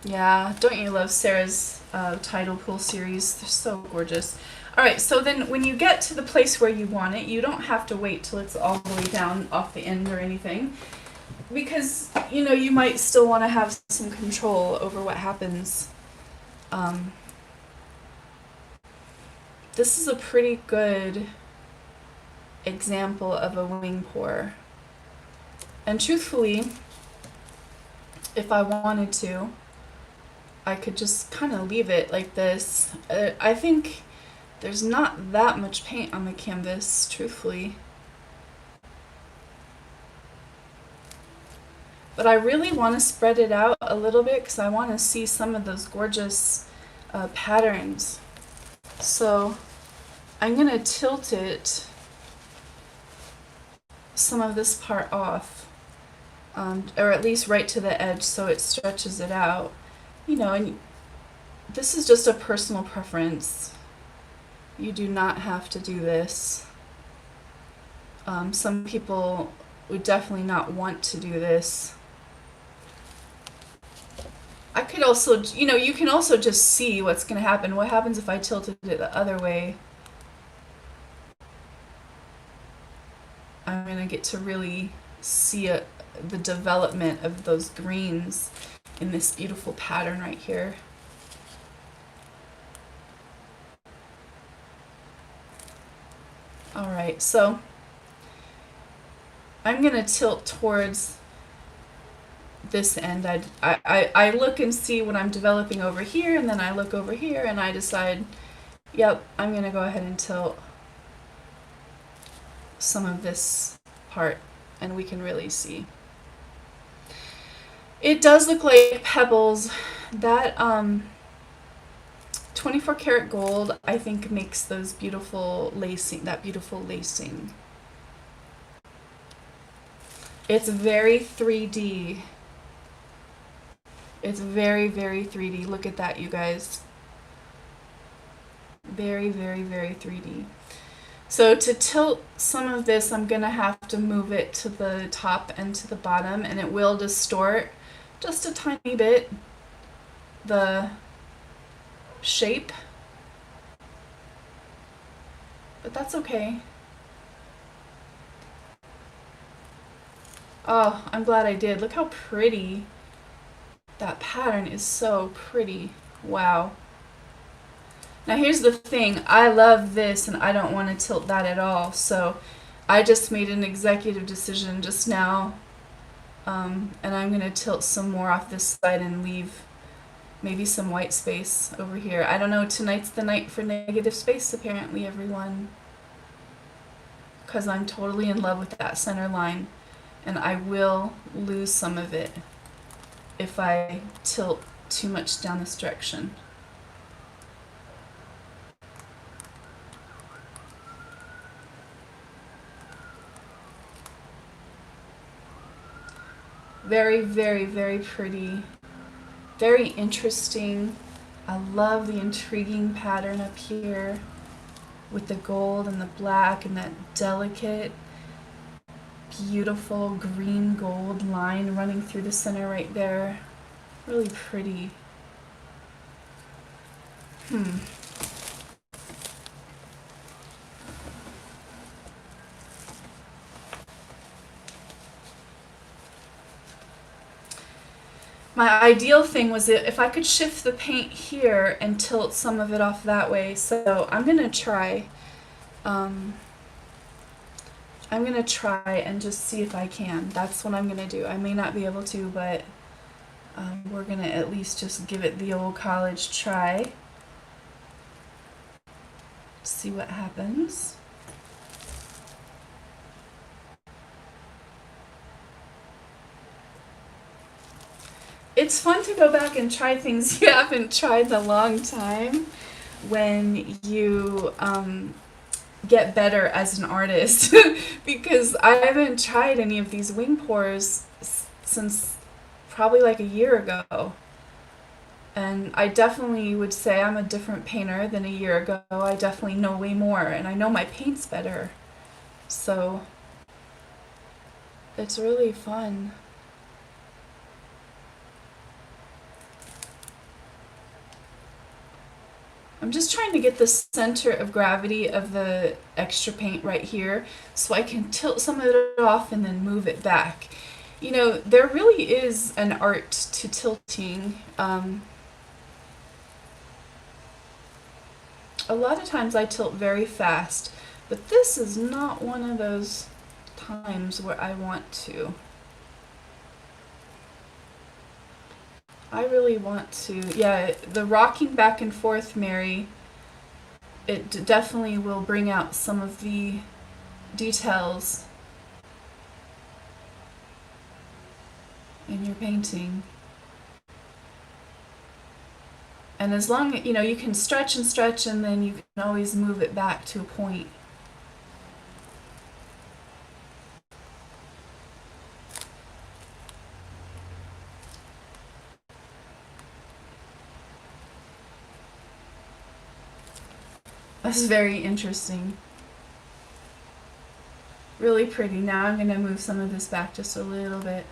Yeah, don't you love Sarah's tidal pool series? They're so gorgeous. All right, so then when you get to the place where you want it, you don't have to wait till it's all the way down off the end or anything, because, you know, you might still want to have some control over what happens. This is a pretty good example of a wing pour. And truthfully, if I wanted to, I could just kind of leave it like this. I think there's not that much paint on the canvas, truthfully. But I really want to spread it out a little bit because I want to see some of those gorgeous patterns. So I'm going to tilt it, some of this part off, or at least right to the edge so it stretches it out. You know, and this is just a personal preference. You do not have to do this. Some people would definitely not want to do this. I could also, you know, you can also just see what's going to happen. What happens if I tilted it the other way? I'm going to get to really see the development of those greens in this beautiful pattern right here. All right, so I'm going to tilt towards this end. I look and see what I'm developing over here, and then I look over here and I decide, yep, I'm going to go ahead and tilt some of this part, and we can really see. It does look like pebbles. That 24 karat gold, I think, makes those beautiful lacing, that beautiful lacing. It's very 3D. It's very, very 3D. Look at that, you guys. Very, very, very 3D. So to tilt some of this, I'm going to have to move it to the top and to the bottom, and it will distort just a tiny bit the shape. But that's okay. Oh, I'm glad I did. Look how pretty. That pattern is so pretty. Wow. Now here's the thing. I love this and I don't want to tilt that at all. So I just made an executive decision just now. And I'm going to tilt some more off this side and leave maybe some white space over here. I don't know. Tonight's the night for negative space, apparently, everyone. Because I'm totally in love with that center line. And I will lose some of it if I tilt too much down this direction. Very, very, very pretty. Very interesting. I love the intriguing pattern up here with the gold and the black and that delicate, beautiful green gold line running through the center right there. Really pretty. My ideal thing was if I could shift the paint here and tilt some of it off that way. So I'm going to try. I'm going to try and just see if I can. That's what I'm going to do. I may not be able to, but we're going to at least just give it the old college try. See what happens. It's fun to go back and try things you haven't tried in a long time when you get better as an artist because I haven't tried any of these wing pours since probably like a year ago. And I definitely would say I'm a different painter than a year ago. I definitely know way more and I know my paint's better. So it's really fun. I'm just trying to get the center of gravity of the extra paint right here so I can tilt some of it off and then move it back. You know, there really is an art to tilting. A lot of times I tilt very fast, but this is not one of those times where I want to. I really want to, yeah, the rocking back and forth, Mary, it definitely will bring out some of the details in your painting. And as long as, you know, you can stretch and stretch and then you can always move it back to a point. That's very interesting. Really pretty. Now I'm going to move some of this back just a little bit.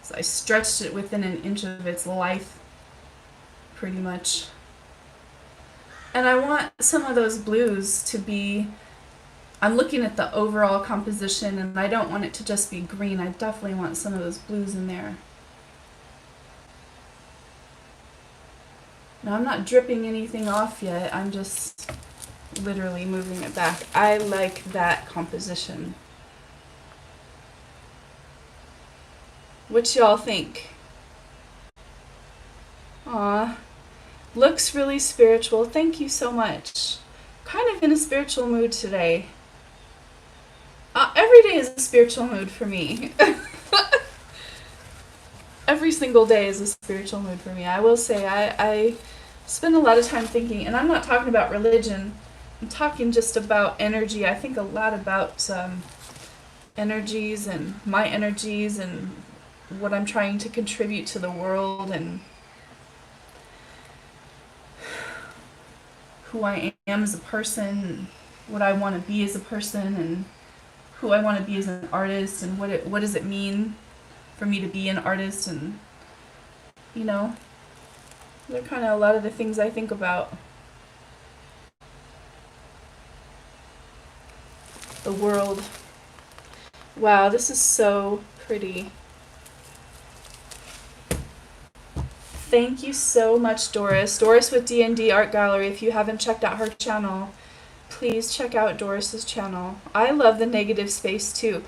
So I stretched it within an inch of its life, pretty much. And I want some of those blues to be, I'm looking at the overall composition and I don't want it to just be green. I definitely want some of those blues in there. Now I'm not dripping anything off yet. I'm just literally moving it back. I like that composition. What y'all think? Aw, looks really spiritual. Thank you so much. Kind of in a spiritual mood today. Every day is a spiritual mood for me. Every single day is a spiritual mood for me. I will say I spend a lot of time thinking, and I'm not talking about religion. I'm talking just about energy. I think a lot about energies and my energies and what I'm trying to contribute to the world and who I am as a person, what I want to be as a person, and who I want to be as an artist, and what does it mean for me to be an artist, and you know, they're kind of a lot of the things I think about. The world. Wow, this is so pretty. Thank you so much, Doris. Doris with D&D Art Gallery. If you haven't checked out her channel, please check out Doris's channel. I love the negative space too.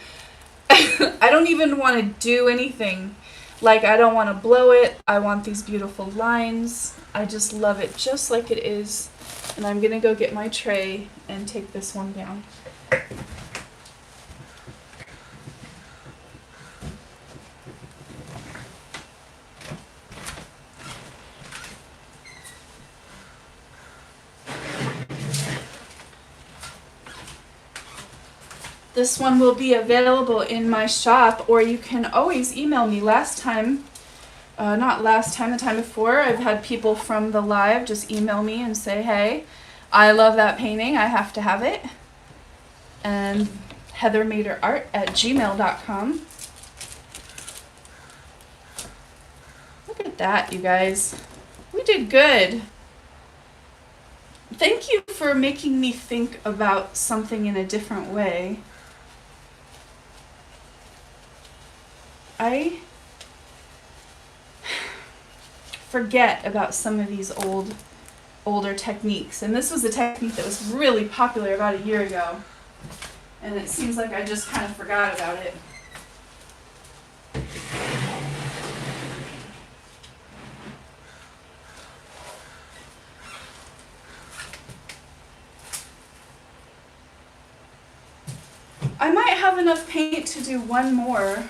I don't even want to do anything. Like, I don't want to blow it. I want these beautiful lines. I just love it just like it is. And I'm going to go get my tray and take this one down. This one will be available in my shop, or you can always email me. Last time, not last time, the time before, I've had people from the live just email me and say, hey, I love that painting, I have to have it. And heathermaderart@gmail.com. Look at that, you guys. We did good. Thank you for making me think about something in a different way. I forget about some of these older techniques, and this was a technique that was really popular about a year ago, and it seems like I just kind of forgot about it. I might have enough paint to do one more.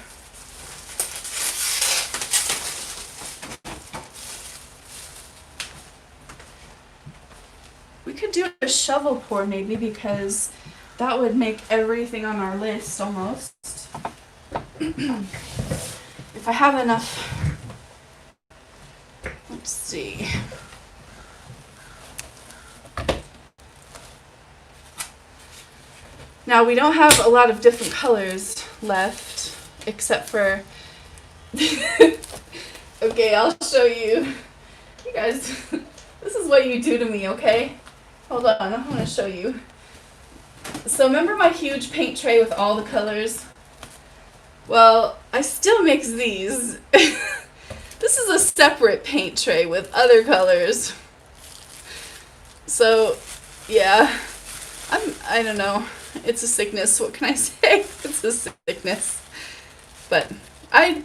We could do a shovel pour maybe, because that would make everything on our list almost. If I have enough. Let's see. Now we don't have a lot of different colors left, except for, okay, I'll show you. You guys, this is what you do to me, okay? Hold on, I want to show you. So remember my huge paint tray with all the colors? Well, I still mix these. This is a separate paint tray with other colors. So, yeah, I don't know. It's a sickness. What can I say? It's a sickness. But I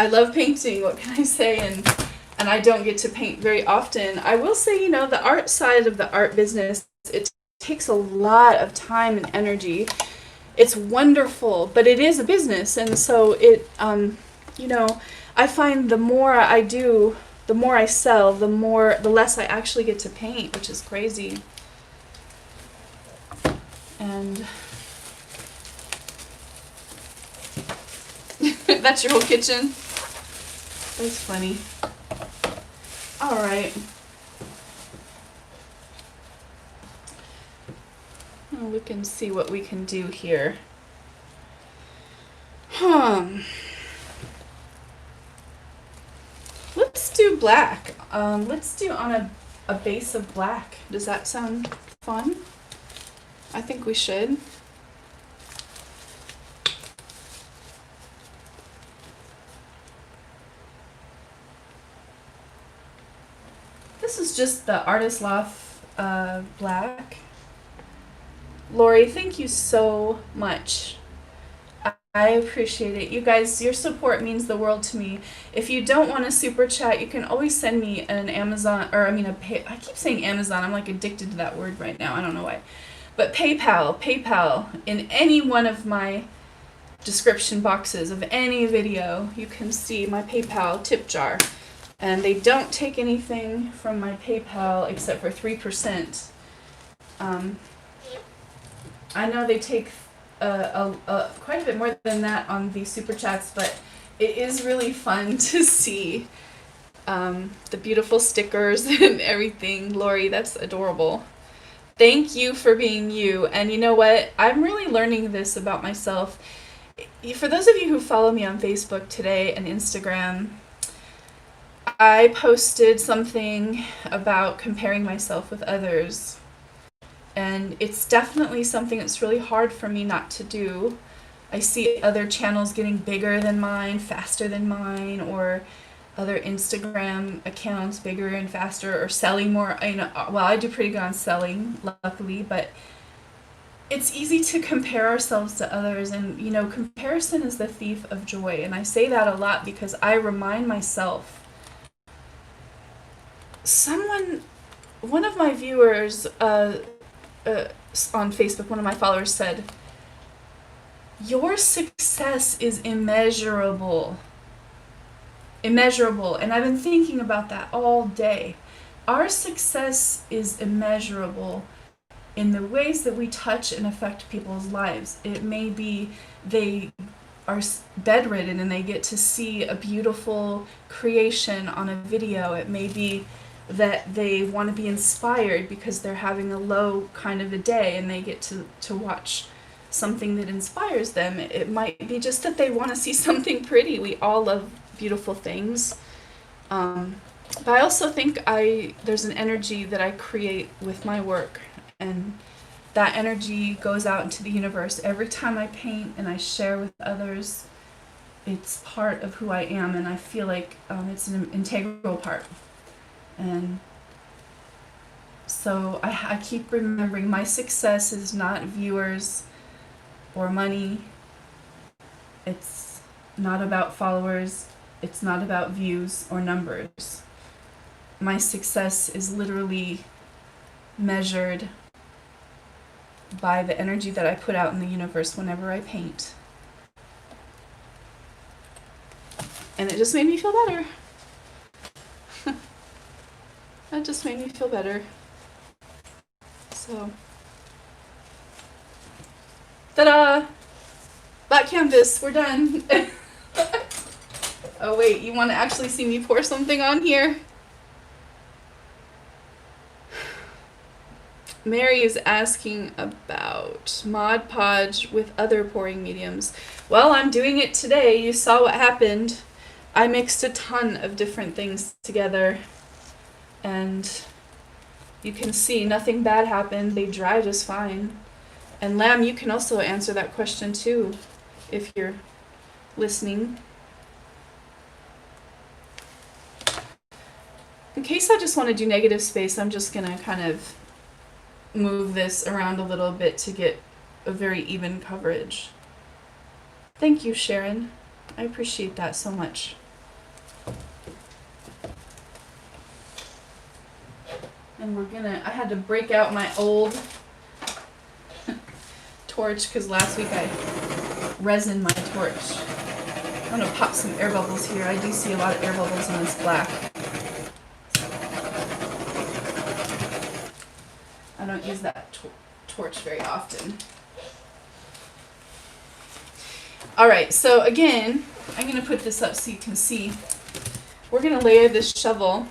love painting. What can I say? And I don't get to paint very often. I will say, you know, the art side of the art business, it takes a lot of time and energy. It's wonderful, but it is a business. And so it, you know, I find the more I do, the more I sell, the less I actually get to paint, which is crazy. And that's your whole kitchen? That's funny. All right. Well, we can see what we can do here. Let's do black. Let's do on a base of black. Does that sound fun? I think we should. This is just the Artist Loft black. Lori, thank you so much. I appreciate it. You guys, your support means the world to me. If you don't want a super chat, you can always send me an Amazon, or I mean I keep saying Amazon. I'm like addicted to that word right now. I don't know why. But PayPal, in any one of my description boxes of any video, you can see my PayPal tip jar. And they don't take anything from my PayPal except for 3%. I know they take quite a bit more than that on the super chats, but it is really fun to see the beautiful stickers and everything. Lori, that's adorable. Thank you for being you. And you know what? I'm really learning this about myself. For those of you who follow me on Facebook today and Instagram, I posted something about comparing myself with others. And it's definitely something that's really hard for me not to do. I see other channels getting bigger than mine, faster than mine, or other Instagram accounts bigger and faster, or selling more. You know, well, I do pretty good on selling, luckily, but it's easy to compare ourselves to others, and you know, comparison is the thief of joy. And I say that a lot because I remind myself. One of my viewers on Facebook, one of my followers said, "Your success is immeasurable." Immeasurable. And I've been thinking about that all day. Our success is immeasurable. in the ways that we touch and affect people's lives. It may be they are bedridden and they get to see a beautiful creation on a video. It may be that they want to be inspired because they're having a low kind of a day and they get to watch something that inspires them. It might be just that they want to see something pretty. We all love beautiful things. But I also think there's an energy that I create with my work, and that energy goes out into the universe. Every time I paint and I share with others, it's part of who I am, and I feel like it's an integral part. And so I keep remembering my success is not viewers or money. It's not about followers. It's not about views or numbers. My success is literally measured by the energy that I put out in the universe whenever I paint. And it just made me feel better. That just made me feel better. So, ta-da! Black canvas, we're done. Oh wait, you want to actually see me pour something on here? Mary is asking about Mod Podge with other pouring mediums. Well, I'm doing it today. You saw what happened. I mixed a ton of different things together, and you can see nothing bad happened. They dry just fine. And Lamb, you can also answer that question too, if you're listening. In case I just want to do negative space, I'm just going to kind of move this around a little bit to get a very even coverage. Thank you, Sharon. I appreciate that so much. And I had to break out my old torch because last week I resined my torch. I'm going to pop some air bubbles here. I do see a lot of air bubbles in this black. I don't use that torch very often. Alright, so again, I'm going to put this up so you can see. We're going to layer this shovel.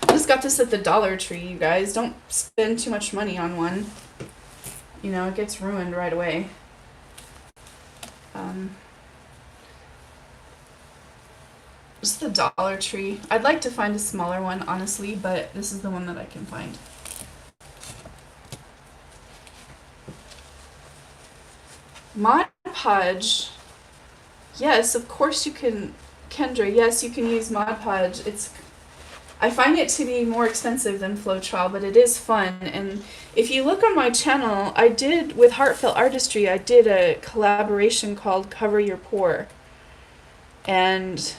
I just got this at the Dollar Tree, you guys. Don't spend too much money on one. You know, it gets ruined right away. Just the Dollar Tree. I'd like to find a smaller one, honestly, but this is the one that I can find. Mod Podge. Yes, of course you can, Kendra. Yes, you can use Mod Podge. I find it to be more expensive than Floetrol, but it is fun. And if you look on my channel, I did, with Heartfelt Artistry, I did a collaboration called Cover Your Pour. And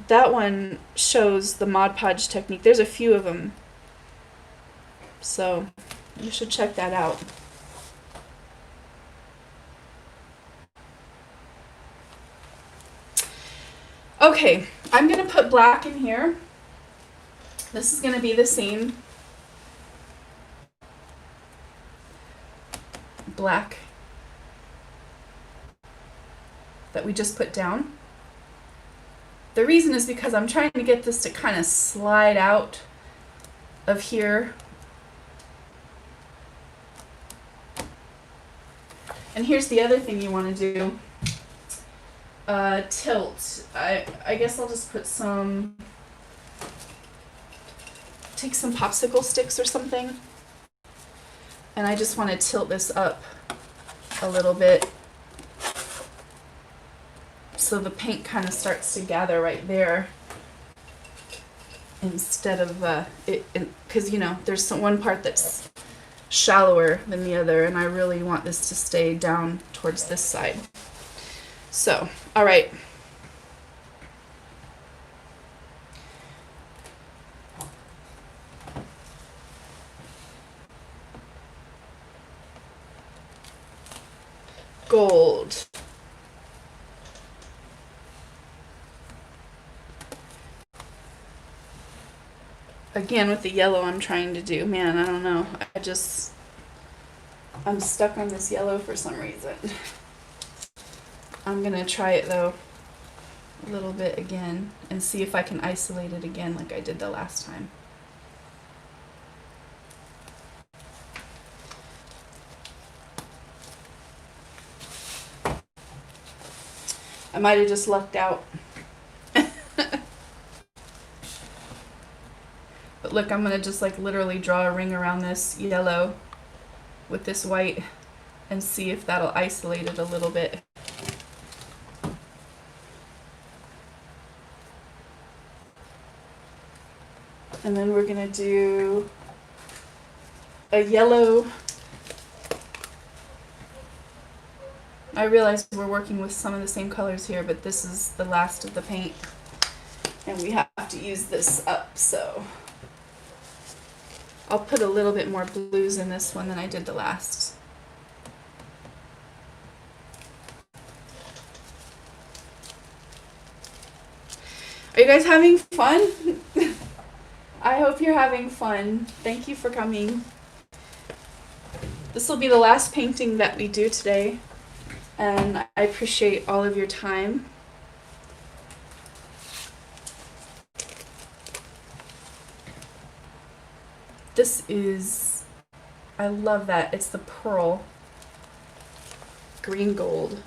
that one shows the Mod Podge technique. There's a few of them. So you should check that out. Okay, I'm going to put black in here. This is going to be the same black that we just put down. The reason is because I'm trying to get this to kind of slide out of here. And here's the other thing you want to do. Tilt. I guess I'll just put take some popsicle sticks or something. And I just want to tilt this up a little bit so the paint kind of starts to gather right there instead of because you know there's one part that's shallower than the other, and I really want this to stay down towards this side. So, all right. Gold. again with the yellow I'm trying to do. Man, I don't know. I'm stuck on this yellow for some reason. I'm gonna try it though a little bit again and see if I can isolate it again like I did the last time. I might have just lucked out. But look, I'm going to just like literally draw a ring around this yellow with this white and see if that'll isolate it a little bit. And then we're going to do a yellow. I realize we're working with some of the same colors here, but this is the last of the paint. And we have to use this up, so I'll put a little bit more blues in this one than I did the last. Are you guys having fun? I hope you're having fun. Thank you for coming. This will be the last painting that we do today, and I appreciate all of your time. This is, I love that. It's the pearl green gold.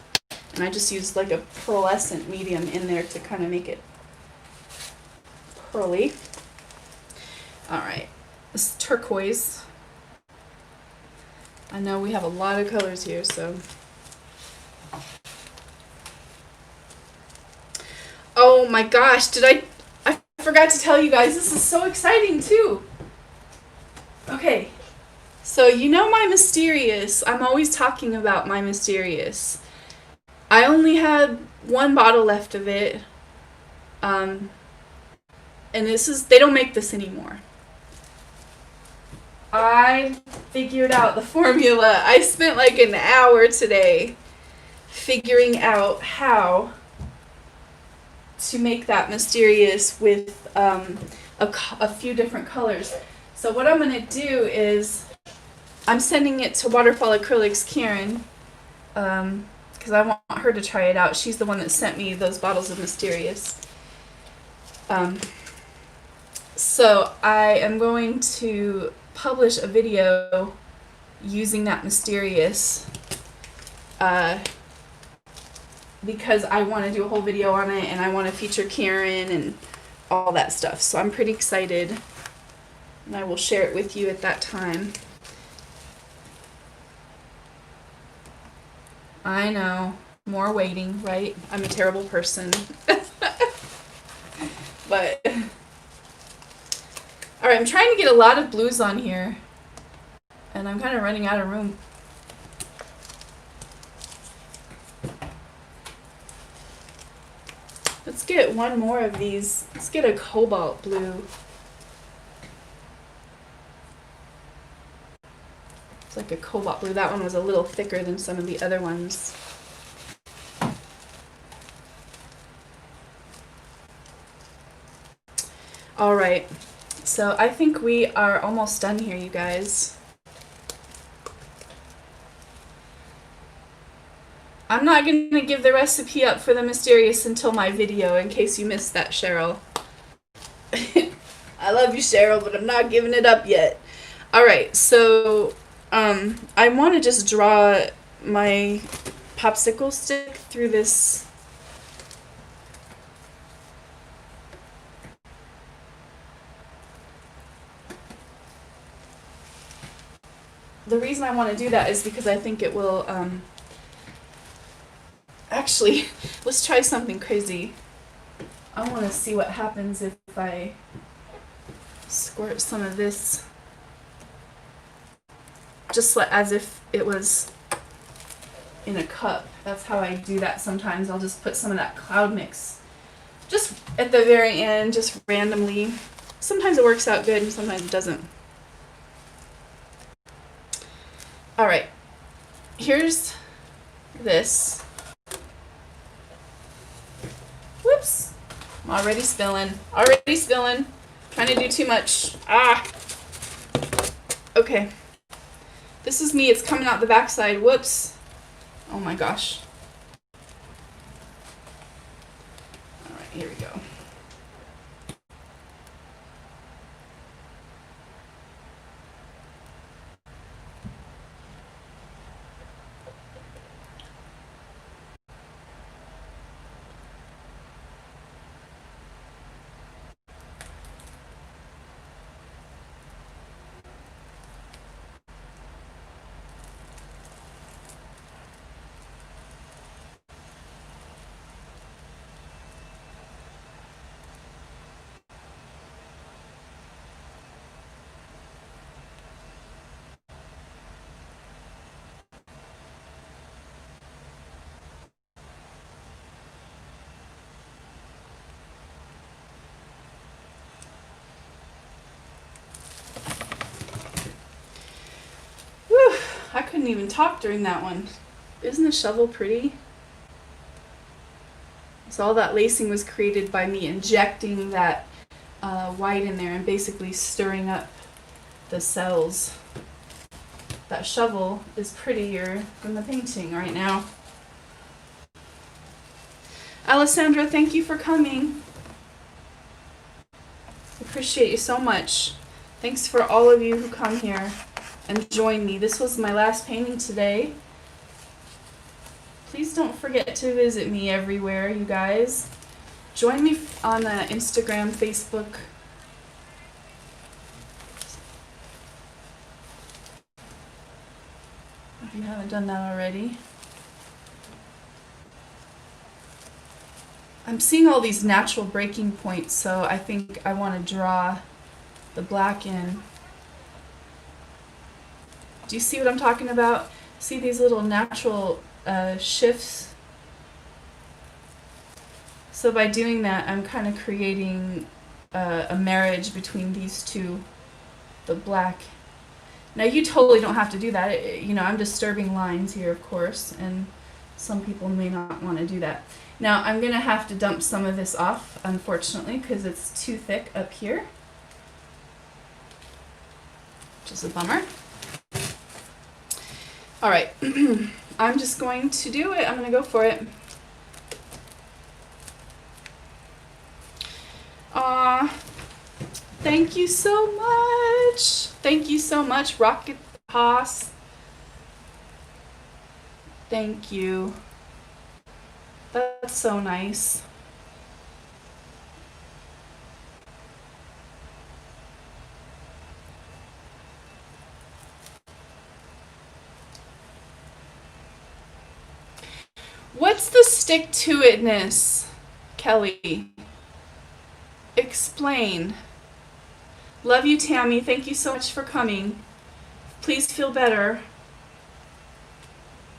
And I just used like a pearlescent medium in there to kind of make it pearly. Alright, this is turquoise. I know we have a lot of colors here, so. Oh my gosh, I forgot to tell you guys, this is so exciting too. Okay, so you know my Mysterious. I'm always talking about my Mysterious. I only had one bottle left of it. And they don't make this anymore. I figured out the formula. I spent like an hour today figuring out how to make that Mysterious with a few different colors. So what I'm going to do is I'm sending it to Waterfall Acrylics Karen because I want her to try it out. She's the one that sent me those bottles of Mysterious. So I am going to publish a video using that Mysterious because I want to do a whole video on it and I want to feature Karen and all that stuff. So I'm pretty excited. And I will share it with you at that time. I know. More waiting, right? I'm a terrible person. But alright, I'm trying to get a lot of blues on here. And I'm kind of running out of room. Let's get one more of these. Let's get a cobalt blue. It's like a cobalt blue. That one was a little thicker than some of the other ones. Alright, so I think we are almost done here, you guys. I'm not going to give the recipe up for the Mysterious until my video, in case you missed that, Cheryl. I love you, Cheryl, but I'm not giving it up yet. Alright, so I want to just draw my popsicle stick through this. The reason I want to do that is because I think it will, actually, let's try something crazy. I want to see what happens if I squirt some of this, just as if it was in a cup. That's how I do that sometimes. I'll just put some of that cloud mix just at the very end, just randomly. Sometimes it works out good and sometimes it doesn't. Alright, here's this. Whoops, I'm already spilling, Trying to do too much. Ah. Okay. This is me. It's coming out the backside. Whoops. Oh my gosh. All right, here we go. Whew, I couldn't even talk during that one. Isn't the shovel pretty? So all that lacing was created by me injecting that white in there and basically stirring up the cells. That shovel is prettier than the painting right now. Alessandra, thank you for coming. Appreciate you so much. Thanks for all of you who come here and join me. This was my last painting today. Please don't forget to visit me everywhere, you guys. Join me on Instagram, Facebook. If you haven't done that already. I'm seeing all these natural breaking points, so I think I want to draw the black in. Do you see what I'm talking about? See these little natural shifts? So by doing that, I'm kind of creating a marriage between these two, the black. Now you totally don't have to do that. You know, I'm disturbing lines here, of course, and some people may not want to do that. Now I'm going to have to dump some of this off, unfortunately, because it's too thick up here, which is a bummer. All right, I'm just going to do it. I'm going to go for it. Thank you so much. Thank you so much, Rocket Haas. Thank you. That's so nice. What's the stick-to-itness, Kelly? Explain. Love you, Tammy. Thank you so much for coming. Please feel better.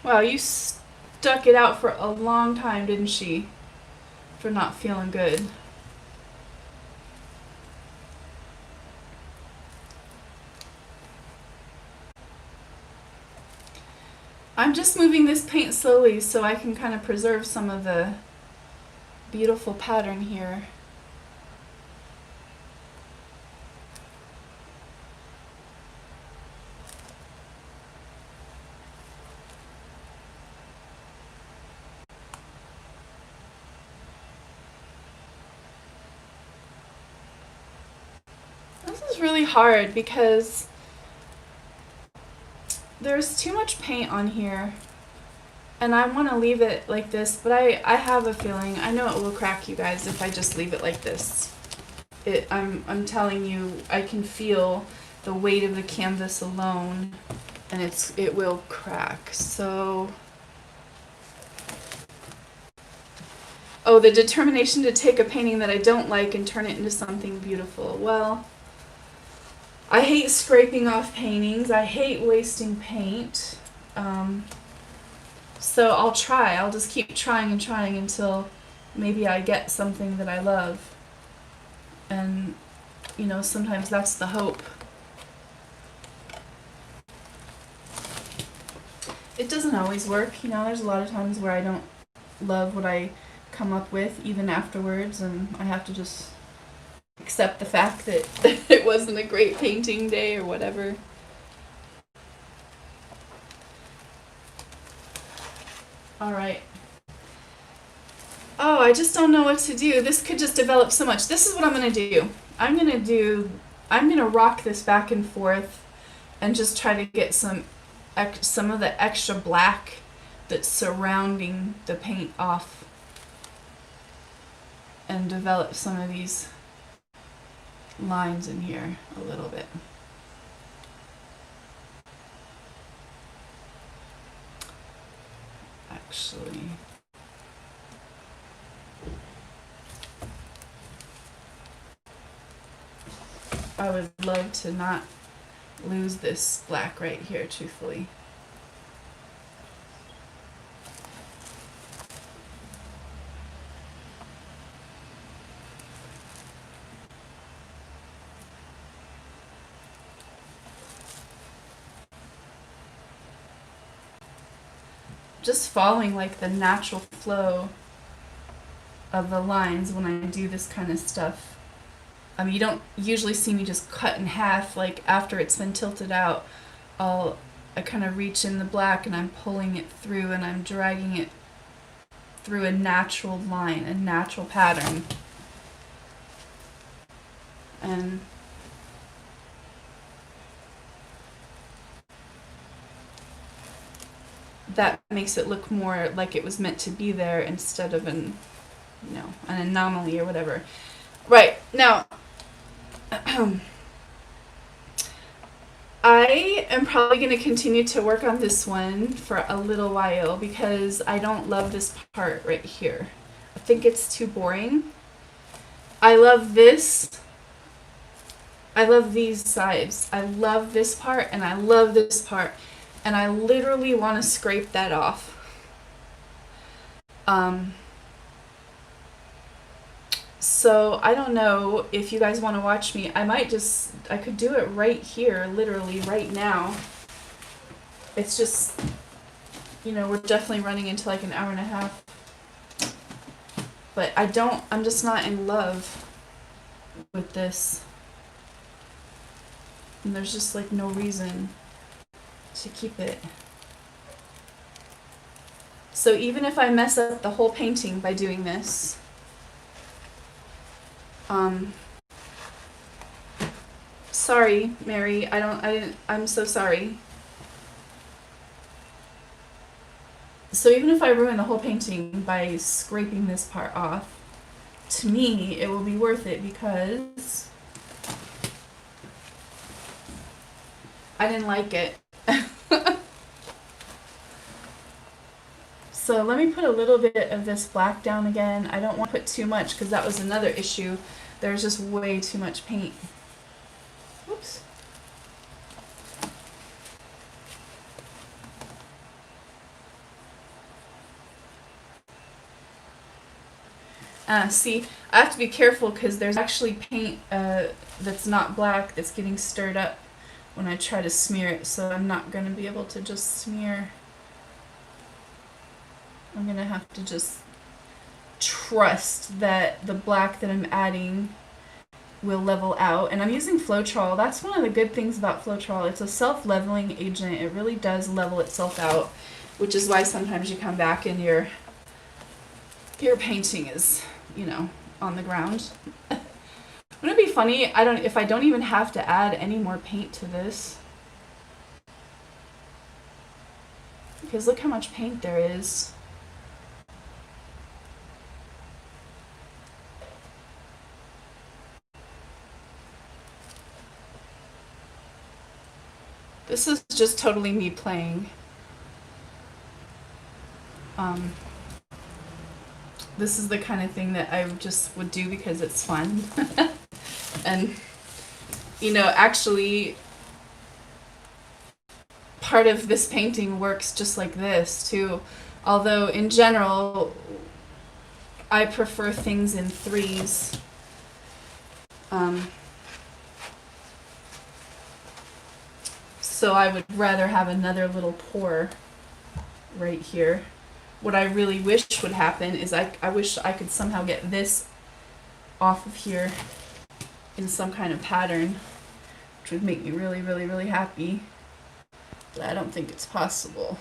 Wow, you stuck it out for a long time, didn't she? For not feeling good. I'm just moving this paint slowly so I can kind of preserve some of the beautiful pattern here. This is really hard because there's too much paint on here and I want to leave it like this, but I have a feeling, I know it will crack, you guys, if I just leave it like this. I'm telling you, I can feel the weight of the canvas alone and it will crack. So, oh, the determination to take a painting that I don't like and turn it into something beautiful. Well, I hate scraping off paintings. I hate wasting paint. So I'll try. I'll just keep trying and trying until maybe I get something that I love. And, you know, sometimes that's the hope. It doesn't always work. You know, there's a lot of times where I don't love what I come up with, even afterwards, and I have to just accept the fact that it wasn't a great painting day or whatever. Alright. Oh, I just don't know what to do. This could just develop so much. This is what I'm going to do. I'm going to rock this back and forth and just try to get some of the extra black that's surrounding the paint off and develop some of these lines in here a little bit. Actually, I would love to not lose this black right here, truthfully. Just following like the natural flow of the lines when I do this kind of stuff. I mean, you don't usually see me just cut in half. Like after it's been tilted out, I kind of reach in the black and I'm pulling it through and I'm dragging it through a natural line, a natural pattern. And that makes it look more like it was meant to be there instead of an anomaly or whatever. Right, now, I am probably going to continue to work on this one for a little while because I don't love this part right here. I think it's too boring. I love this. I love these sides. I love this part and I love this part. And I literally want to scrape that off. So I don't know if you guys want to watch me. I could do it right here, literally right now. It's just, we're definitely running into like an hour and a half. But I'm just not in love with this. And there's just like no reason to keep it. So even if I mess up the whole painting by doing this, sorry, Mary, I'm so sorry. So even if I ruin the whole painting by scraping this part off, to me, it will be worth it because I didn't like it. So let me put a little bit of this black down again. I don't want to put too much because that was another issue. There's just way too much paint. Oops. See, I have to be careful because there's actually paint that's not black that's getting stirred up when I try to smear it, so I'm not going to be able to just smear. I'm going to have to just trust that the black that I'm adding will level out. And I'm using Floetrol. That's one of the good things about Floetrol. It's a self-leveling agent. It really does level itself out, which is why sometimes you come back and your painting is, on the ground. Wouldn't it be funny if I don't even have to add any more paint to this? Because look how much paint there is. This is just totally me playing. This is the kind of thing that I just would do because it's fun. And, actually, part of this painting works just like this, too. Although, in general, I prefer things in threes. So I would rather have another little pour right here. What I really wish would happen is I wish I could somehow get this off of here in some kind of pattern, which would make me really, really, really happy. But I don't think it's possible.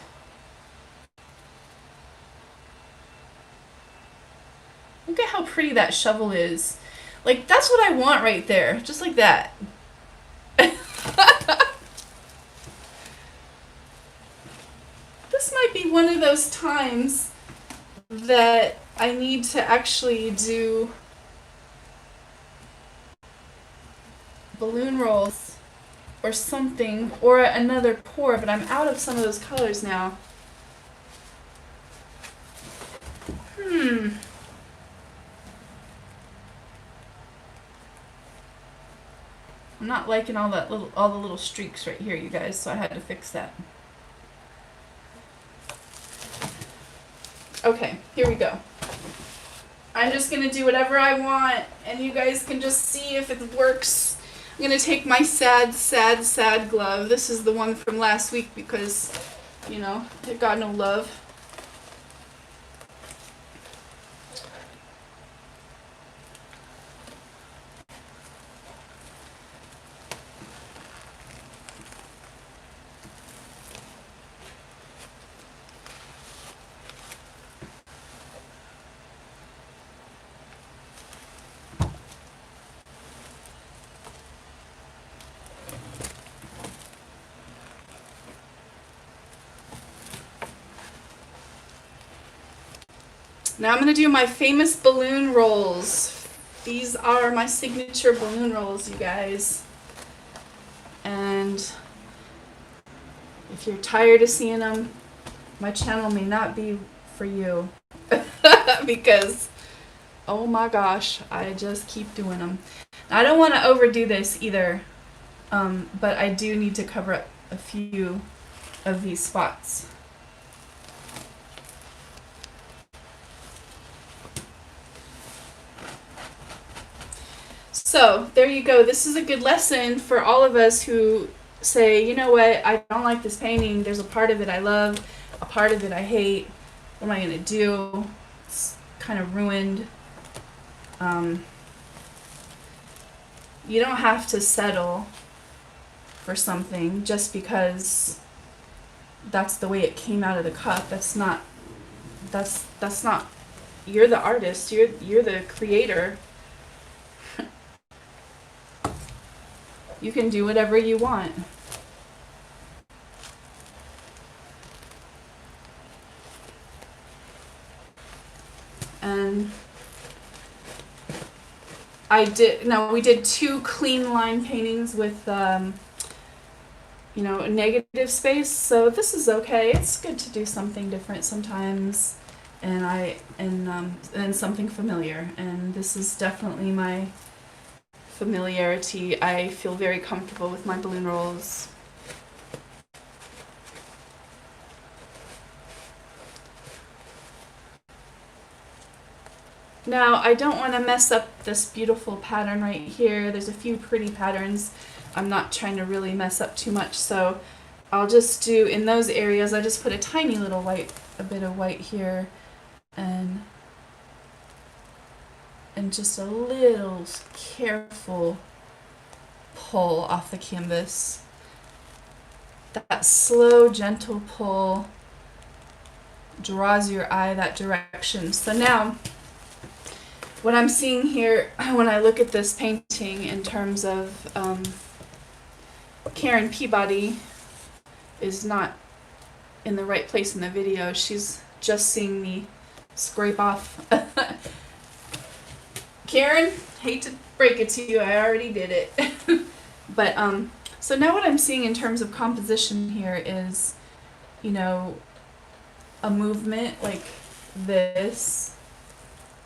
Look at how pretty that shovel is. Like, that's what I want right there. Just like that. This might be one of those times that I need to actually do balloon rolls or something, or another pour, but I'm out of some of those colors now. I'm not liking all the little streaks right here, you guys, so I had to fix that. Okay, here we go. I'm just gonna do whatever I want, and you guys can just see if it works. I'm gonna take my sad, sad, sad glove. This is the one from last week because, you know, it got no love. Now I'm going to do my famous balloon rolls. These are my signature balloon rolls, you guys. And if you're tired of seeing them, my channel may not be for you. Because, oh my gosh, I just keep doing them. Now, I don't want to overdo this either, but I do need to cover up a few of these spots. So, there you go. This is a good lesson for all of us who say, you know what, I don't like this painting. There's a part of it I love, a part of it I hate. What am I going to do? It's kind of ruined. You don't have to settle for something just because that's the way it came out of the cup. That's not, you're the artist, you're the creator. You can do whatever you want. And we did 2 clean line paintings with, you know, negative space. So this is okay. It's good to do something different sometimes. And something familiar. And this is definitely my familiarity. I feel very comfortable with my balloon rolls. Now, I don't want to mess up this beautiful pattern right here. There's a few pretty patterns. I'm not trying to really mess up too much, so I'll just do, in those areas, I just put a tiny little white, a bit of white here, and just a little careful pull off the canvas. That slow, gentle pull draws your eye that direction. So now, what I'm seeing here when I look at this painting in terms of Karen Peabody is not in the right place in the video. She's just seeing me scrape off. Karen, hate to break it to you, I already did it. But so now what I'm seeing in terms of composition here is, you know, a movement like this,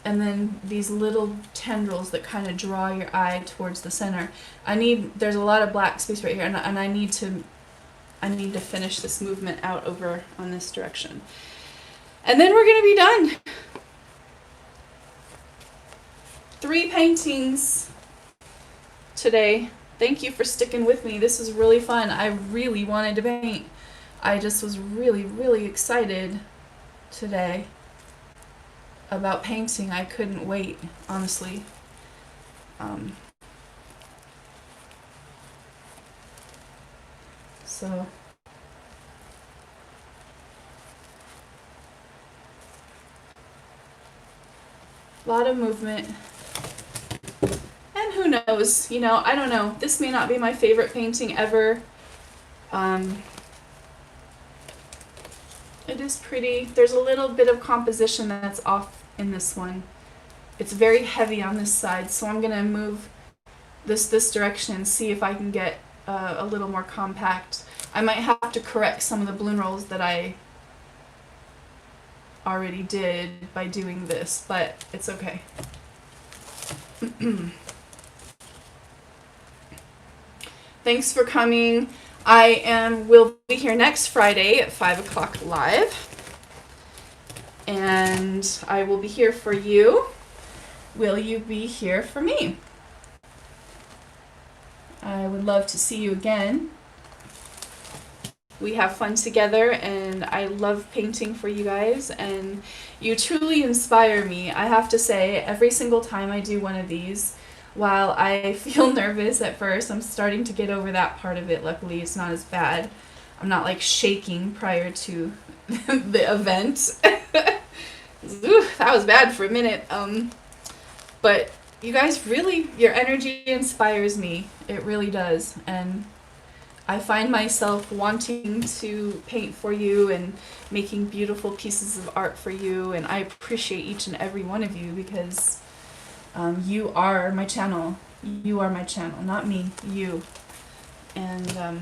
and then these little tendrils that kind of draw your eye towards the center. There's a lot of black space right here, and I need to finish this movement out over on this direction. And then we're gonna be done. 3 paintings today. Thank you for sticking with me. This is really fun. I really wanted to paint. I just was really, really excited today about painting. I couldn't wait, honestly. So a lot of movement. And who knows, you know, I don't know. This may not be my favorite painting ever. It is pretty. There's a little bit of composition that's off in this one. It's very heavy on this side, so I'm gonna move this direction and see if I can get a little more compact. I might have to correct some of the balloon rolls that I already did by doing this, but it's okay. Thanks for coming. Will be here next Friday at 5 o'clock live. And I will be here for you. Will you be here for me? I would love to see you again. We have fun together, and I love painting for you guys, and you truly inspire me. I have to say, every single time I do one of these, while I feel nervous at first, I'm starting to get over that part of it. Luckily, it's not as bad. I'm not like shaking prior to the event. Ooh, that was bad for a minute. But you guys really, your energy inspires me. It really does. And I find myself wanting to paint for you and making beautiful pieces of art for you. And I appreciate each and every one of you because you are my channel. You are my channel, not me, you. And I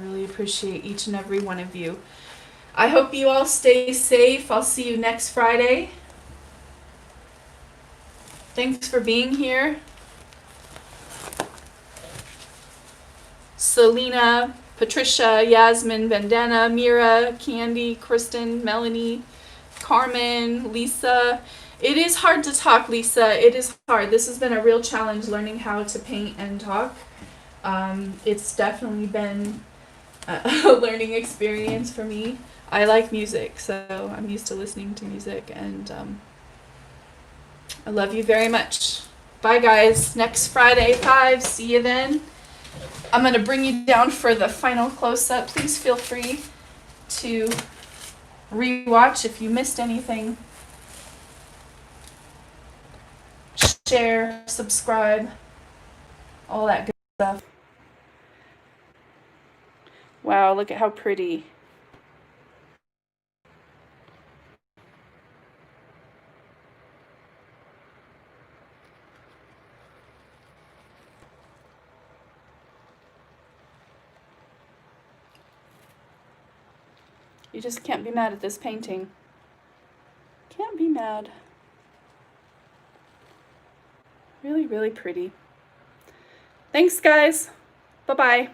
really appreciate each and every one of you. I hope you all stay safe. I'll see you next Friday. Thanks for being here. Selena, Patricia, Yasmin, Vandana, Mira, Candy, Kristen, Melanie, Carmen, Lisa. It is hard to talk, Lisa. It is hard. This has been a real challenge learning how to paint and talk. It's definitely been a learning experience for me. I like music, so I'm used to listening to music, and I love you very much. Bye, guys. Next Friday, 5. See you then. I'm going to bring you down for the final close-up. Please feel free to rewatch if you missed anything. Share, subscribe, all that good stuff. Wow, look at how pretty. You just can't be mad at this painting. Can't be mad. Really, really pretty. Thanks, guys. Bye-bye.